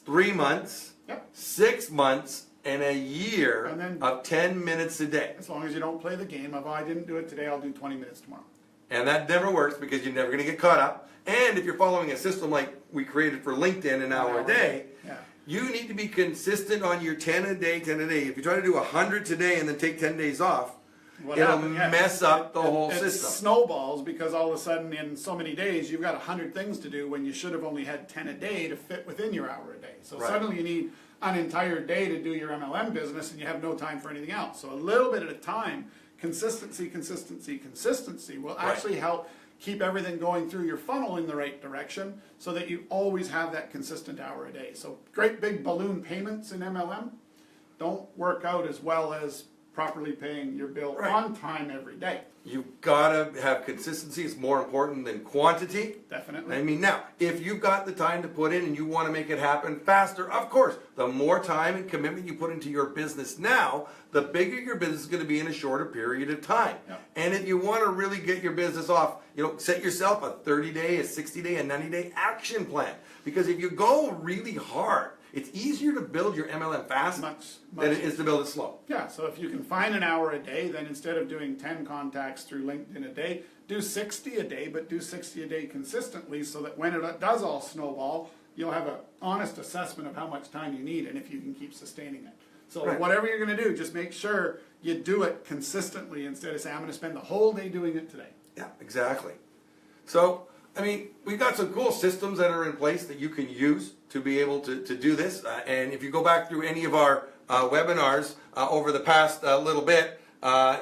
Speaker 1: 3 months,
Speaker 2: Yep.
Speaker 1: 6 months, and a year
Speaker 2: And then-
Speaker 1: of 10 minutes a day.
Speaker 2: As long as you don't play the game of, oh, I didn't do it today, I'll do 20 minutes tomorrow.
Speaker 1: And that never works because you're never going to get caught up. And if you're following a system like we created for LinkedIn, an hour a day,
Speaker 2: Yeah.
Speaker 1: you need to be consistent on your 10 a day, 10 a day. If you try to do 100 today and then take 10 days off,
Speaker 2: What
Speaker 1: it'll
Speaker 2: happened? Yeah.
Speaker 1: mess up the
Speaker 2: It-
Speaker 1: whole
Speaker 2: it
Speaker 1: system.
Speaker 2: snowballs because all of a sudden in so many days you've got 100 things to do when you should have only had 10 a day to fit within your hour a day. So
Speaker 1: Right.
Speaker 2: suddenly you need an entire day to do your MLM business and you have no time for anything else. So a little bit at a time, consistency will actually help keep everything going through your funnel in the right direction so that you always have that consistent hour a day. So great big balloon payments in MLM don't work out as well as properly paying your bill
Speaker 1: Right.
Speaker 2: on time every day.
Speaker 1: You've got to have consistency. It's more important than quantity.
Speaker 2: Definitely.
Speaker 1: I mean, now, if you've got the time to put in and you want to make it happen faster, of course, the more time and commitment you put into your business now, the bigger your business is going to be in a shorter period of time.
Speaker 2: Yep.
Speaker 1: And if you want to really get your business off, set yourself a 30-day, a 60-day, a 90-day action plan. Because if you go really hard, it's easier to build your MLM fast than it is to build it slow.
Speaker 2: Yeah, so if you can find an hour a day, then instead of doing 10 contacts through LinkedIn a day, do 60 a day, but do 60 a day consistently so that when it does all snowball, you'll have an honest assessment of how much time you need and if you can keep sustaining it. So
Speaker 1: Right.
Speaker 2: whatever you're going to do, just make sure you do it consistently instead of saying, I'm going to spend the whole day doing it today.
Speaker 1: Yeah, exactly. So, I mean, we've got some cool systems that are in place that you can use to be able to do this. And if you go back through any of our webinars over the past little bit,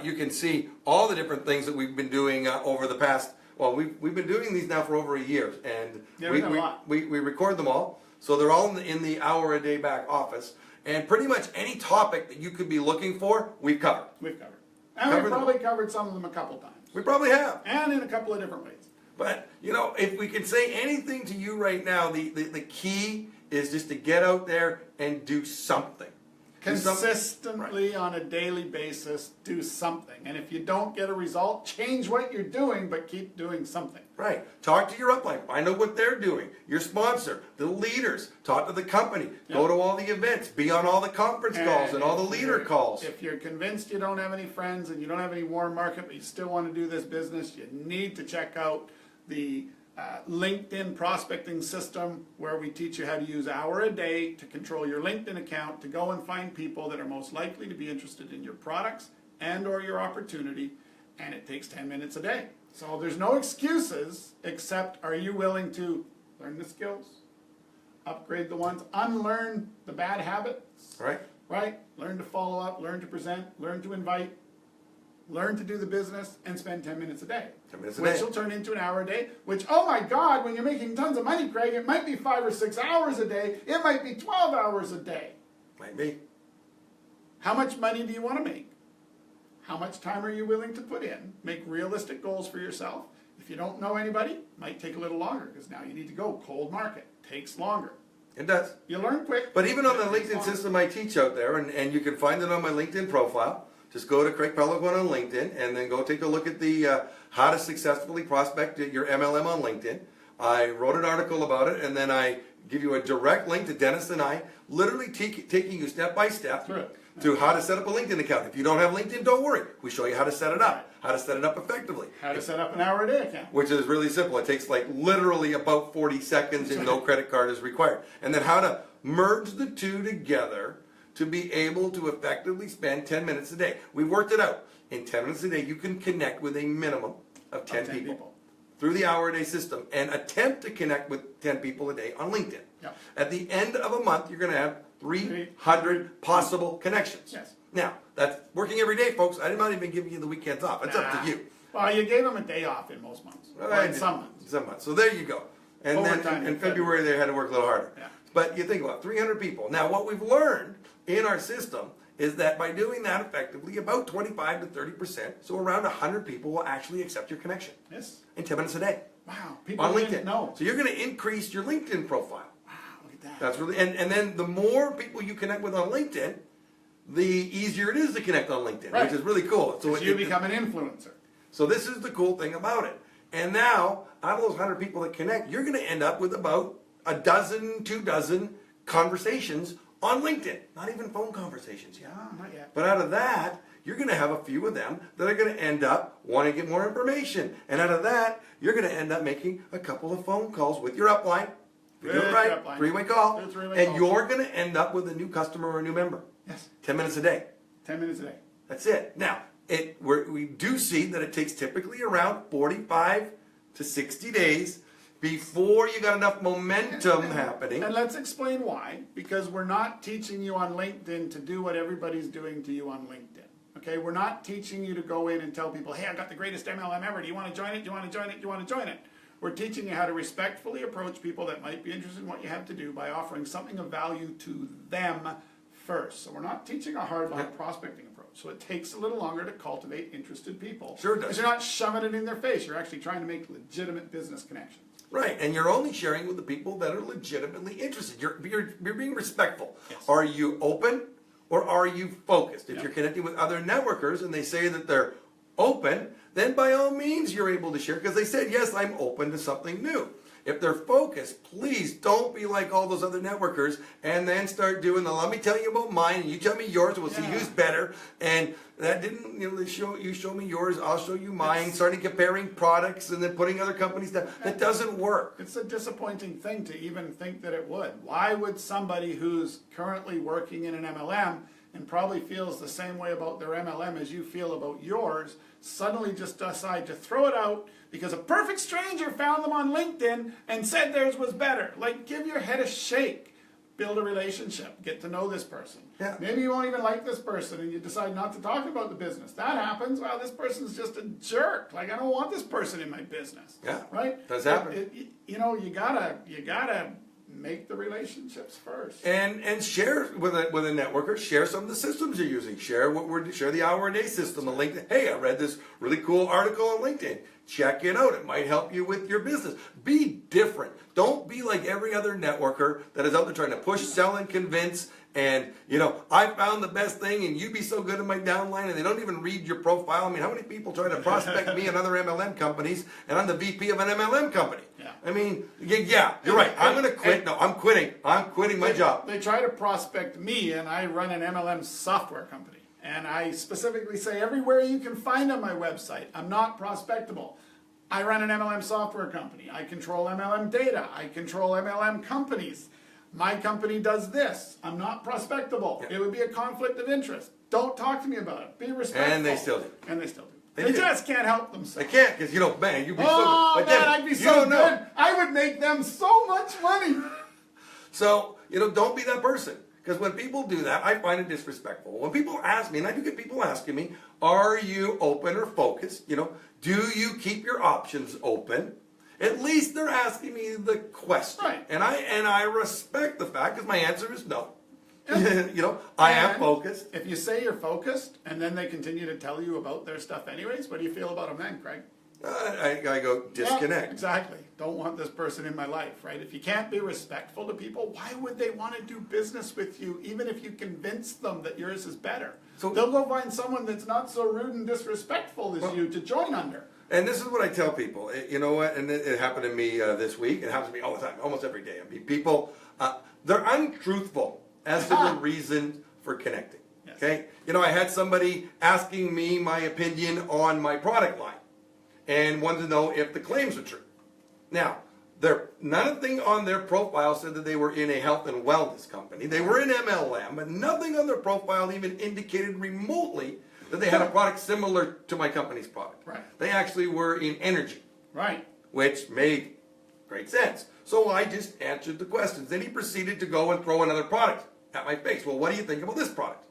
Speaker 1: you can see all the different things that we've been doing over the past, well, we've been doing these now for over a year. And
Speaker 2: Yeah, we've done a lot.
Speaker 1: we record them all. So they're all in the hour a day back office. And pretty much any topic that you could be looking for, we've covered.
Speaker 2: We've covered. And
Speaker 1: Covered
Speaker 2: we've
Speaker 1: them.
Speaker 2: probably covered some of them a couple times.
Speaker 1: We probably have.
Speaker 2: And in a couple of different ways.
Speaker 1: But, if we can say anything to you right now, the key is just to get out there and do something. Do something.
Speaker 2: Consistently on a daily basis, do something. And if you don't get a result, change what you're doing, but keep doing something.
Speaker 1: Right. Talk to your upline. Find out what they're doing. Your sponsor, the leaders. Talk to the company. Go
Speaker 2: Yeah.
Speaker 1: to all the events. Be on all the conference calls and all the
Speaker 2: if
Speaker 1: leader
Speaker 2: you're-
Speaker 1: calls.
Speaker 2: If you're convinced you don't have any friends and you don't have any warm market, but you still want to do this business, you need to check out the LinkedIn prospecting system where we teach you how to use hour a day to control your LinkedIn account to go and find people that are most likely to be interested in your products and or your opportunity, and it takes 10 minutes a day. So there's no excuses except are you willing to learn the skills, upgrade the ones, unlearn the bad habits,
Speaker 1: Right?
Speaker 2: right? Learn to follow up, learn to present, learn to invite, learn to do the business, and spend 10 minutes a day.
Speaker 1: 10 minutes a
Speaker 2: which
Speaker 1: day.
Speaker 2: will turn into an hour a day, which, oh my God, when you're making tons of money, Craig, it might be 5 or 6 hours a day. It might be 12 hours a day.
Speaker 1: Might be.
Speaker 2: How much money do you want to make? How much time are you willing to put in? Make realistic goals for yourself. If you don't know anybody, it might take a little longer because now you need to go cold market. Takes longer.
Speaker 1: It does.
Speaker 2: You learn quick.
Speaker 1: But even on the LinkedIn system I teach out there, and you can find it on my LinkedIn profile, just go to Craig Peloquin on LinkedIn and then go take a look at the how to successfully prospect your MLM on LinkedIn. I wrote an article about it, and then I give you a direct link to Dennis and I, literally taking you step by step to how to set up a LinkedIn account. If you don't have LinkedIn, don't worry. We show you how to set it up, how to set it up effectively.
Speaker 2: How to set up an hour a day account.
Speaker 1: Which is really simple. It takes like literally about 40 seconds and no credit card is required. And then how to merge the two together to be able to effectively spend 10 minutes a day. We've worked it out. In 10 minutes a day, you can connect with a minimum of 10 people through the hour-a-day system and attempt to connect with 10 people a day on LinkedIn.
Speaker 2: Yep.
Speaker 1: At the end of a month, you're going to have 300 possible connections.
Speaker 2: Yes.
Speaker 1: Now, that's working every day, folks. I'm not even giving you the weekends off. It's up to you.
Speaker 2: Well, you gave them a day off in most months. Or in some months.
Speaker 1: Some months. So there you go. And
Speaker 2: Overtime
Speaker 1: then in February, they had to work a little harder.
Speaker 2: Yeah.
Speaker 1: But you think about 300 people. Now, what we've learned in our system is that by doing that effectively, about 25 to 30%, so around 100 people will actually accept your connection.
Speaker 2: Yes.
Speaker 1: In 10 minutes a day.
Speaker 2: Wow. People
Speaker 1: On
Speaker 2: didn't
Speaker 1: LinkedIn.
Speaker 2: know.
Speaker 1: So you're going to increase your LinkedIn profile.
Speaker 2: Wow, look at that.
Speaker 1: That's really, and then the more people you connect with on LinkedIn, the easier it is to connect on LinkedIn,
Speaker 2: Right.
Speaker 1: which is really cool.
Speaker 2: So you become an influencer.
Speaker 1: So this is the cool thing about it. And now, out of those 100 people that connect, you're going to end up with about a dozen, 2 dozen conversations on LinkedIn. Not even phone conversations yet.
Speaker 2: No, not yet.
Speaker 1: But out of that, you're going to have a few of them that are going to end up wanting to get more information. And out of that, you're going to end up making a couple of phone calls with your upline. If you do it right, three-way call. And you're going to end up with a new customer or a new member.
Speaker 2: Yes.
Speaker 1: 10 minutes a day.
Speaker 2: 10 minutes a day.
Speaker 1: That's it. Now, we do see that it takes typically around 45 to 60 days before you got enough momentum happening.
Speaker 2: And let's explain why. Because we're not teaching you on LinkedIn to do what everybody's doing to you on LinkedIn. Okay? We're not teaching you to go in and tell people, hey, I've got the greatest MLM ever. Do you want to join it? Do you want to join it? Do you want to join it? We're teaching you how to respectfully approach people that might be interested in what you have to do by offering something of value to them first. So we're not teaching a hardline prospecting approach. So it takes a little longer to cultivate interested people.
Speaker 1: Sure does.
Speaker 2: Because you're not shoving it in their face. You're actually trying to make legitimate business connections.
Speaker 1: Right, and you're only sharing with the people that are legitimately interested. You're being respectful.
Speaker 2: Yes.
Speaker 1: Are you open or are you focused? If you're connecting with other networkers and they say that they're open, then by all means you're able to share because they said, yes, I'm open to something new. If they're focused, please don't be like all those other networkers and then start doing the let me tell you about mine and you tell me yours and we'll see who's better. And that didn't, you show me yours, I'll show you mine, starting comparing products and then putting other companies down. That doesn't work.
Speaker 2: It's a disappointing thing to even think that it would. Why would somebody who's currently working in an MLM and probably feels the same way about their MLM as you feel about yours, suddenly just decide to throw it out because a perfect stranger found them on LinkedIn and said theirs was better? Like, give your head a shake. Build a relationship. Get to know this person.
Speaker 1: Yeah.
Speaker 2: Maybe you won't even like this person and you decide not to talk about the business. That happens. Well, this person's just a jerk. Like, I don't want this person in my business.
Speaker 1: Yeah.
Speaker 2: Right?
Speaker 1: Does happen.
Speaker 2: You gotta make the relationships first.
Speaker 1: And share with a networker. Share some of the systems you're using. Share the hour-a-day system on LinkedIn. Hey, I read this really cool article on LinkedIn. Check it out. It might help you with your business. Be different. Don't be like every other networker that is out there trying to push, sell, and convince. And, I found the best thing and you be so good in my downline and they don't even read your profile. I mean, how many people try to prospect me and other MLM companies and I'm the VP of an MLM company? Yeah. I mean, yeah, you're right. I'm going to quit. No, I'm quitting. I'm quitting my job.
Speaker 2: They try to prospect me and I run an MLM software company. And I specifically say everywhere you can find on my website, I'm not prospectable. I run an MLM software company. I control MLM data. I control MLM companies. My company does this. I'm not prospectable. Yeah. It would be a conflict of interest. Don't talk to me about it. Be respectful.
Speaker 1: And they still do.
Speaker 2: And they still do. They just can't help themselves.
Speaker 1: They can't because, man, you'd be
Speaker 2: I'd be so good. I would make them so much money.
Speaker 1: So, don't be that person. Because when people do that, I find it disrespectful. When people ask me, and I do get people asking me, are you open or focused? You know, do you keep your options open? At least they're asking me the question.
Speaker 2: Right.
Speaker 1: And I respect the fact, because my answer is no. You know, I am focused.
Speaker 2: If you say you're focused, and then they continue to tell you about their stuff anyways, what do you feel about them then, Craig?
Speaker 1: I go disconnect.
Speaker 2: Yeah, exactly. Don't want this person in my life, right? If you can't be respectful to people, why would they want to do business with you, even if you convince them that yours is better?
Speaker 1: So
Speaker 2: they'll go find someone that's not so rude and disrespectful as you to join under.
Speaker 1: And this is what I tell people. You know what? And it happened to me this week. It happens to me all the time, almost every day. I mean, people, they're untruthful as to the reason for connecting.
Speaker 2: Yes. Okay?
Speaker 1: You know, I had somebody asking me my opinion on my product line and wanted to know if the claims were true. Now, nothing on their profile said that they were in a health and wellness company. They were in MLM, and nothing on their profile even indicated remotely that they had a product similar to my company's product.
Speaker 2: Right.
Speaker 1: They actually were in energy.
Speaker 2: Right.
Speaker 1: Which made great sense. So I just answered the questions. Then he proceeded to go and throw another product at my face. Well, what do you think about this product?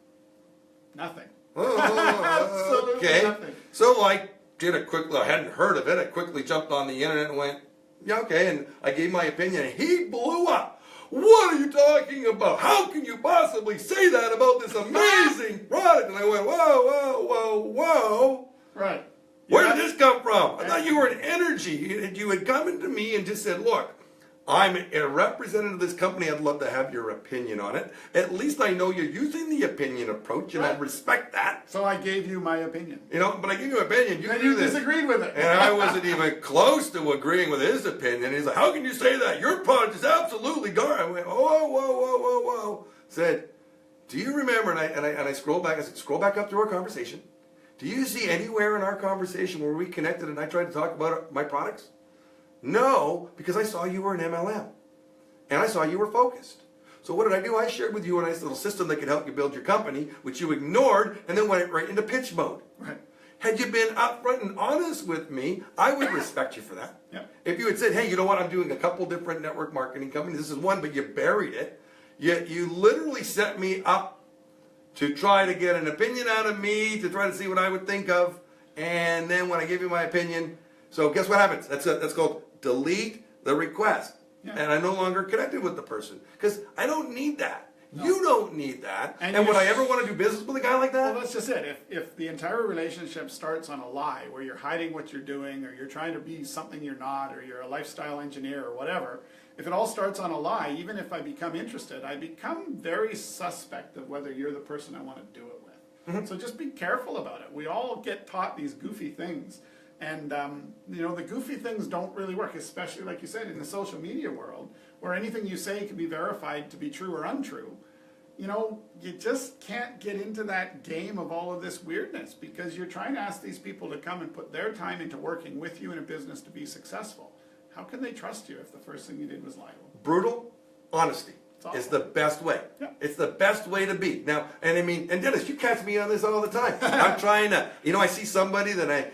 Speaker 2: Nothing.
Speaker 1: Oh, okay.
Speaker 2: Nothing.
Speaker 1: So I did a quick, I hadn't heard of it. I quickly jumped on the internet and went, yeah, okay. And I gave my opinion. He blew up. What are you talking about? How can you possibly say that about this amazing product? And I went, whoa.
Speaker 2: Right.
Speaker 1: Where did this come from? I thought you were in energy. And you had come into me and just said, look, I'm a representative of this company. I'd love to have your opinion on it. At least I know you're using the opinion approach, and I respect that.
Speaker 2: So I gave you my opinion.
Speaker 1: You know, but I gave you an opinion.
Speaker 2: You disagreed with it.
Speaker 1: And I wasn't even close to agreeing with his opinion. He's like, how can you say that? Your product is absolutely garbage. I went, whoa. Said, do you remember? And I scrolled back. I said, scroll back up to our conversation. Do you see anywhere in our conversation where we connected and I tried to talk about my products? No, because I saw you were an MLM. And I saw you were focused. So what did I do? I shared with you a nice little system that could help you build your company, which you ignored, and then went right into pitch mode.
Speaker 2: Right.
Speaker 1: Had you been upfront and honest with me, I would respect you for that.
Speaker 2: Yep.
Speaker 1: If you had said, hey, you know what, I'm doing a couple different network marketing companies. This is one, but you buried it. Yet you literally set me up to try to get an opinion out of me, to try to see what I would think of. And then when I give you my opinion, so guess what happens? That's called delete the request.
Speaker 2: Yeah.
Speaker 1: And I'm no longer connected with the person. Because I don't need that.
Speaker 2: No.
Speaker 1: You don't need that.
Speaker 2: And
Speaker 1: would I ever want to do business with a guy like that?
Speaker 2: Well, that's just it. If the entire relationship starts on a lie, where you're hiding what you're doing, or you're trying to be something you're not, or you're a lifestyle engineer, or whatever, if it all starts on a lie, even if I become interested, I become very suspect of whether you're the person I want to do it with. Mm-hmm. So just be careful about it. We all get taught these goofy things. And, you know, the goofy things don't really work, especially, like you said, in the social media world, where anything you say can be verified to be true or untrue. You know, you just can't get into that game of all of this weirdness, because you're trying to ask these people to come and put their time into working with you in a business to be successful. How can they trust you if the first thing you did was lie?
Speaker 1: Brutal honesty is the best way.
Speaker 2: Yeah.
Speaker 1: It's the best way to be. Now, and I mean, and Dennis, you catch me on this all the time. I'm trying to, you know, I see somebody that I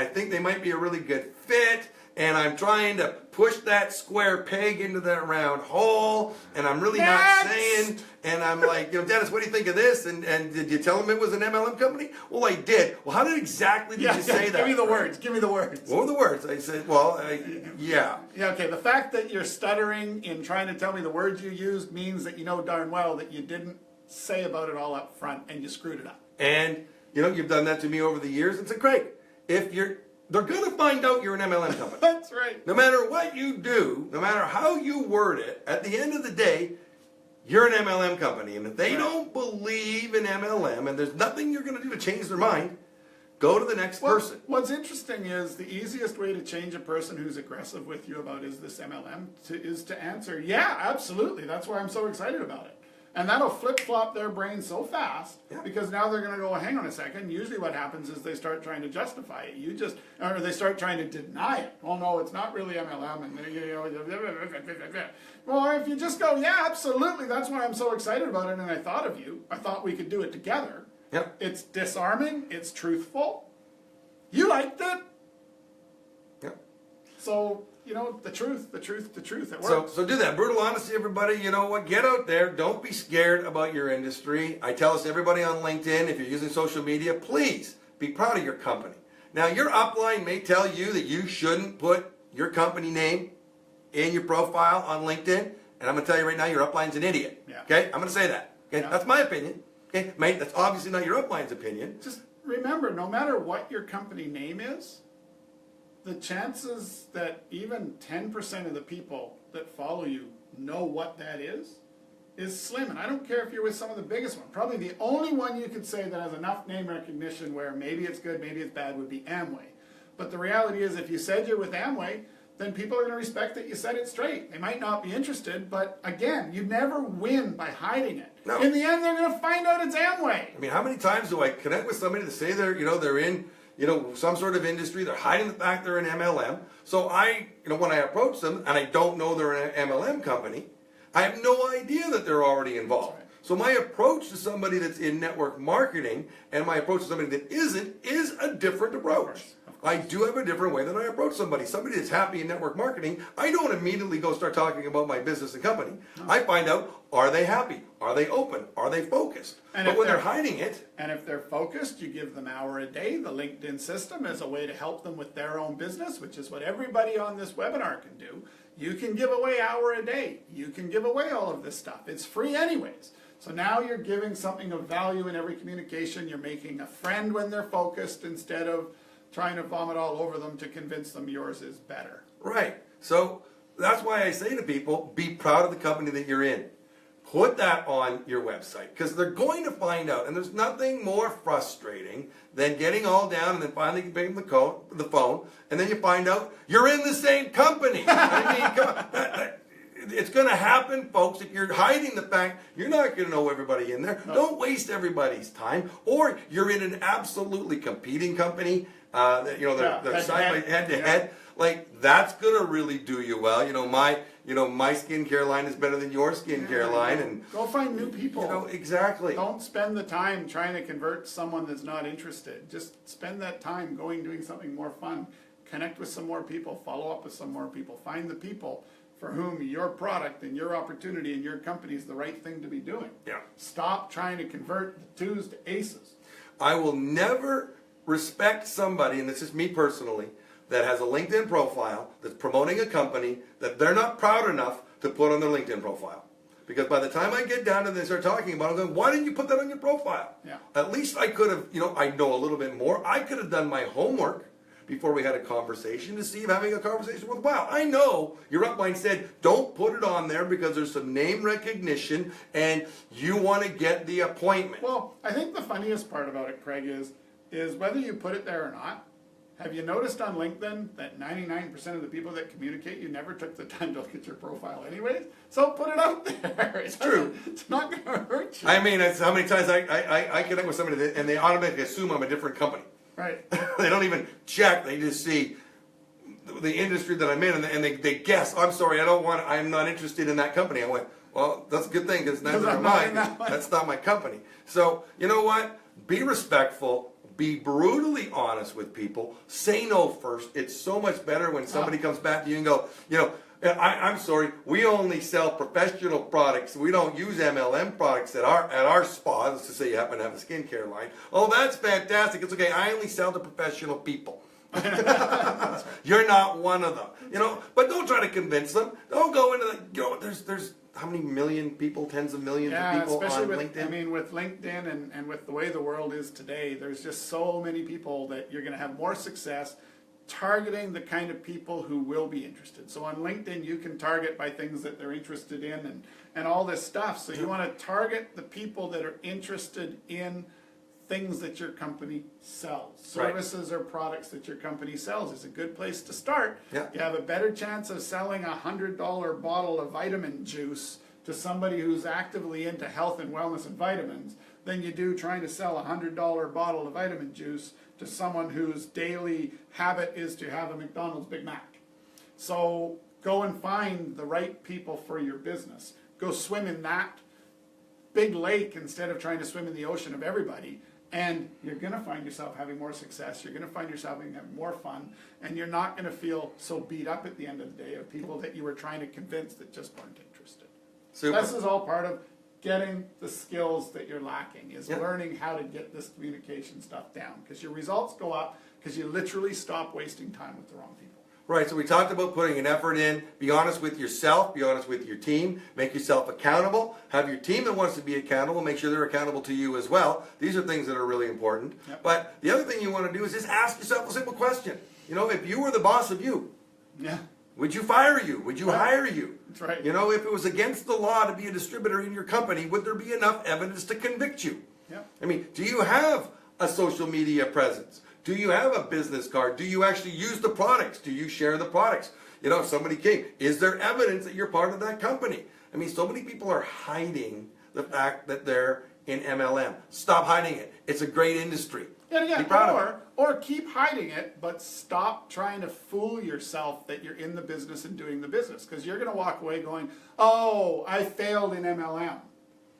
Speaker 1: think they might be a really good fit, and I'm trying to push that square peg into that round hole, and I'm really not saying, and I'm like, you know, Dennis, what do you think of this? And did you tell him it was an MLM company? Well, I did. Well, how did exactly did you say that?
Speaker 2: Give me the words. Give me the words.
Speaker 1: What were the words? I said, well, yeah.
Speaker 2: Yeah, okay. The fact that you're stuttering in trying to tell me the words you used means that you know darn well that you didn't say about it all up front and you screwed it up.
Speaker 1: And, you know, you've done that to me over the years. It's a great. They're going to find out you're an MLM company.
Speaker 2: That's right.
Speaker 1: No matter what you do, no matter how you word it, at the end of the day, you're an MLM company. And if they don't believe in MLM, and there's nothing you're going to do to change their mind, go to the next person.
Speaker 2: What's interesting is the easiest way to change a person who's aggressive with you about is this MLM is to answer, yeah, absolutely. That's why I'm so excited about it. And that'll flip-flop their brain so fast, because now they're going to go, well, hang on a second. Usually what happens is they start trying to justify it. Or they start trying to deny it. Oh, no, it's not really MLM. And well, if you just go, yeah, absolutely. That's why I'm so excited about it. And I thought of you. I thought we could do it together.
Speaker 1: Yep.
Speaker 2: It's disarming. It's truthful. You liked it.
Speaker 1: Yep.
Speaker 2: So you know, the truth. It
Speaker 1: So,
Speaker 2: works.
Speaker 1: so do that. Brutal honesty, everybody. You know what? Get out there. Don't be scared about your industry. I tell this to everybody on LinkedIn. If you're using social media, please be proud of your company. Now, your upline may tell you that you shouldn't put your company name in your profile on LinkedIn, and I'm going to tell you right now, your upline's an idiot.
Speaker 2: Yeah.
Speaker 1: Okay? I'm going to say that. Okay?
Speaker 2: Yeah.
Speaker 1: That's my opinion. Okay? Mate, that's obviously not your upline's opinion.
Speaker 2: Just remember, no matter what your company name is, the chances that even 10% of the people that follow you know what that is slim. And I don't care if you're with some of the biggest ones. Probably the only one you could say that has enough name recognition where maybe it's good, maybe it's bad would be Amway. But the reality is if you said you're with Amway, then people are going to respect that you said it straight. They might not be interested, but again, you never win by hiding it.
Speaker 1: No.
Speaker 2: In the end, they're going to find out it's Amway.
Speaker 1: I mean, how many times do I connect with somebody to say they're in, some sort of industry, they're hiding the fact they're an MLM. So when I approach them and I don't know they're an MLM company, I have no idea that they're already involved.
Speaker 2: That's right.
Speaker 1: So my approach to somebody that's in network marketing and my approach to somebody that isn't is a different approach. I do have a different way that I approach somebody. Somebody that's happy in network marketing, I don't immediately go start talking about my business and company. No. I find out, are they happy? Are they open? Are they focused? But when they're hiding it...
Speaker 2: And if they're focused, you give them an hour a day. The LinkedIn system is a way to help them with their own business, which is what everybody on this webinar can do. You can give away an hour a day. You can give away all of this stuff. It's free anyways. So now you're giving something of value in every communication. You're making a friend when they're focused instead of trying to vomit all over them to convince them yours is better.
Speaker 1: Right. So that's why I say to people, be proud of the company that you're in. Put that on your website because they're going to find out. And there's nothing more frustrating than getting all down and then finally picking up the phone and then you find out you're in the same company. I mean, come on. It's going to happen, folks. If you're hiding the fact, you're not going to know everybody in there. No. Don't waste everybody's time. Or you're in an absolutely competing company. They're side by head to head. Like that's going to really do you well. My skincare line is better than your skincare line, and
Speaker 2: go find new people.
Speaker 1: Exactly.
Speaker 2: Don't spend the time trying to convert someone that's not interested. Just spend that time doing something more fun. Connect with some more people. Follow up with some more people. Find the people for whom your product and your opportunity and your company is the right thing to be doing.
Speaker 1: Yeah.
Speaker 2: Stop trying to convert the twos to aces.
Speaker 1: I will never respect somebody, and this is me personally, that has a LinkedIn profile that's promoting a company that they're not proud enough to put on their LinkedIn profile. Because by the time I get down to this, start talking about it, I'm going, why didn't you put that on your profile?
Speaker 2: Yeah.
Speaker 1: At least I could have, I know a little bit more. I could have done my homework before we had a conversation to see if having a conversation with, wow, I know your upline said don't put it on there because there's some name recognition and you want to get the appointment.
Speaker 2: Well, I think the funniest part about it, Craig, is whether you put it there or not, have you noticed on LinkedIn that 99% of the people that communicate you never took the time to look at your profile anyways? So put it out there.
Speaker 1: It's true.
Speaker 2: It's not going to hurt you.
Speaker 1: I mean, it's how many times I connect with somebody and they automatically assume I'm a different company.
Speaker 2: Right.
Speaker 1: They don't even check. They just see the industry that I'm in and they guess, I'm sorry, I'm not interested in that company. I went, well, that's a good thing because neither am I. That's not my company. So, you know what? Be respectful. Be brutally honest with people. Say no first. It's so much better when somebody comes back to you and go, I'm sorry, we only sell professional products. We don't use MLM products at our spa. Let's just say you happen to have a skincare line. Oh, that's fantastic. It's okay. I only sell to professional people. You're not one of them. But don't try to convince them. Don't go into there's how many million people, tens of millions of people on LinkedIn?
Speaker 2: I mean, with LinkedIn and with the way the world is today, there's just so many people that you're going to have more success targeting the kind of people who will be interested. So on LinkedIn, you can target by things that they're interested in and all this stuff. So you want to target the people that are interested in things that your company sells. Services or products that your company sells is a good place to start.
Speaker 1: Yeah. You
Speaker 2: have a better chance of selling a $100 bottle of vitamin juice to somebody who's actively into health and wellness and vitamins than you do trying to sell a $100 bottle of vitamin juice to someone whose daily habit is to have a McDonald's Big Mac. So go and find the right people for your business. Go swim in that big lake instead of trying to swim in the ocean of everybody. And you're going to find yourself having more success. You're going to find yourself having more fun. And you're not going to feel so beat up at the end of the day of people that you were trying to convince that just weren't interested.
Speaker 1: Super.
Speaker 2: This is all part of getting the skills that you're lacking, is
Speaker 1: Yep.
Speaker 2: learning how to get this communication stuff down. Because your results go up because you literally stop wasting time with the wrong people.
Speaker 1: Right, so we talked about putting an effort in. Be honest with yourself, be honest with your team, make yourself accountable, have your team that wants to be accountable, make sure they're accountable to you as well. These are things that are really important.
Speaker 2: Yep.
Speaker 1: But the other thing you want to do is just ask yourself a simple question. You know, if you were the boss of you,
Speaker 2: Yeah,
Speaker 1: would you fire you? Would you
Speaker 2: Right.
Speaker 1: hire you?
Speaker 2: that's right.
Speaker 1: You know, if it was against the law to be a distributor in your company, would there be enough evidence to convict you?
Speaker 2: Yeah.
Speaker 1: I mean, do you have a social media presence? Do you have a business card? Do you actually use the products? Do you share the products? You know, if somebody came, is there evidence that you're part of that company? I mean, so many people are hiding the fact that they're in MLM. Stop hiding it. It's a great industry.
Speaker 2: Yeah,
Speaker 1: Be proud of it.
Speaker 2: or keep hiding it, but stop trying to fool yourself that you're in the business and doing the business. Because you're going to walk away going, oh, I failed in MLM.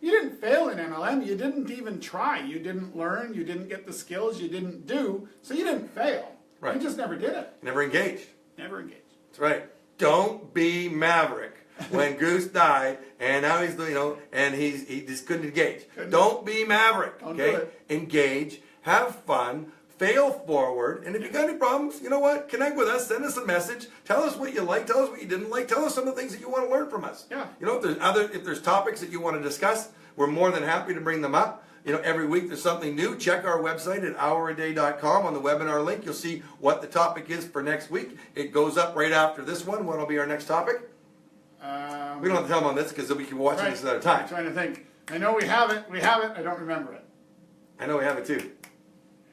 Speaker 2: You didn't fail in MLM. You didn't even try. You didn't learn. You didn't get the skills. You didn't do. So you didn't fail.
Speaker 1: Right.
Speaker 2: You just never did it.
Speaker 1: Never engaged.
Speaker 2: Never engaged.
Speaker 1: That's right. Don't be Maverick when Goose died, and now he's, you know, and he just couldn't engage. Don't be Maverick.
Speaker 2: Don't do
Speaker 1: Okay?
Speaker 2: it.
Speaker 1: Engage, have fun, fail forward, and if you got any problems, you know what? Connect with us, send us a message, tell us what you like, tell us what you didn't like, tell us some of the things that you want to learn from us.
Speaker 2: Yeah.
Speaker 1: You know, if there's topics that you want to discuss, we're more than happy to bring them up. You know, every week there's something new. Check our website at houraday.com. On the webinar link, you'll see what the topic is for next week. It goes up right after this one. What will be our next topic? We don't have to tell them on this because we can watch this another time.
Speaker 2: I'm trying to think. I know we have it. I don't remember it.
Speaker 1: I know we have it too.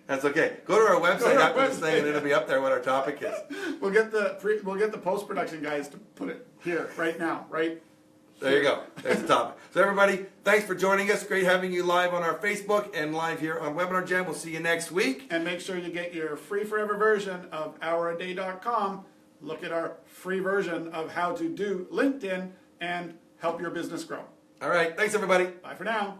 Speaker 1: That's okay. Go to our website after this thing, and it'll be up there what our topic is.
Speaker 2: We'll get the post-production guys to put it here right now, right?
Speaker 1: There you go. There's the topic. So everybody, thanks for joining us. Great having you live on our Facebook and live here on Webinar Jam. We'll see you next week.
Speaker 2: And make sure you get your free forever version of houraday.com. Look at our free version of how to do LinkedIn and help your business grow.
Speaker 1: All right. Thanks, everybody.
Speaker 2: Bye for now.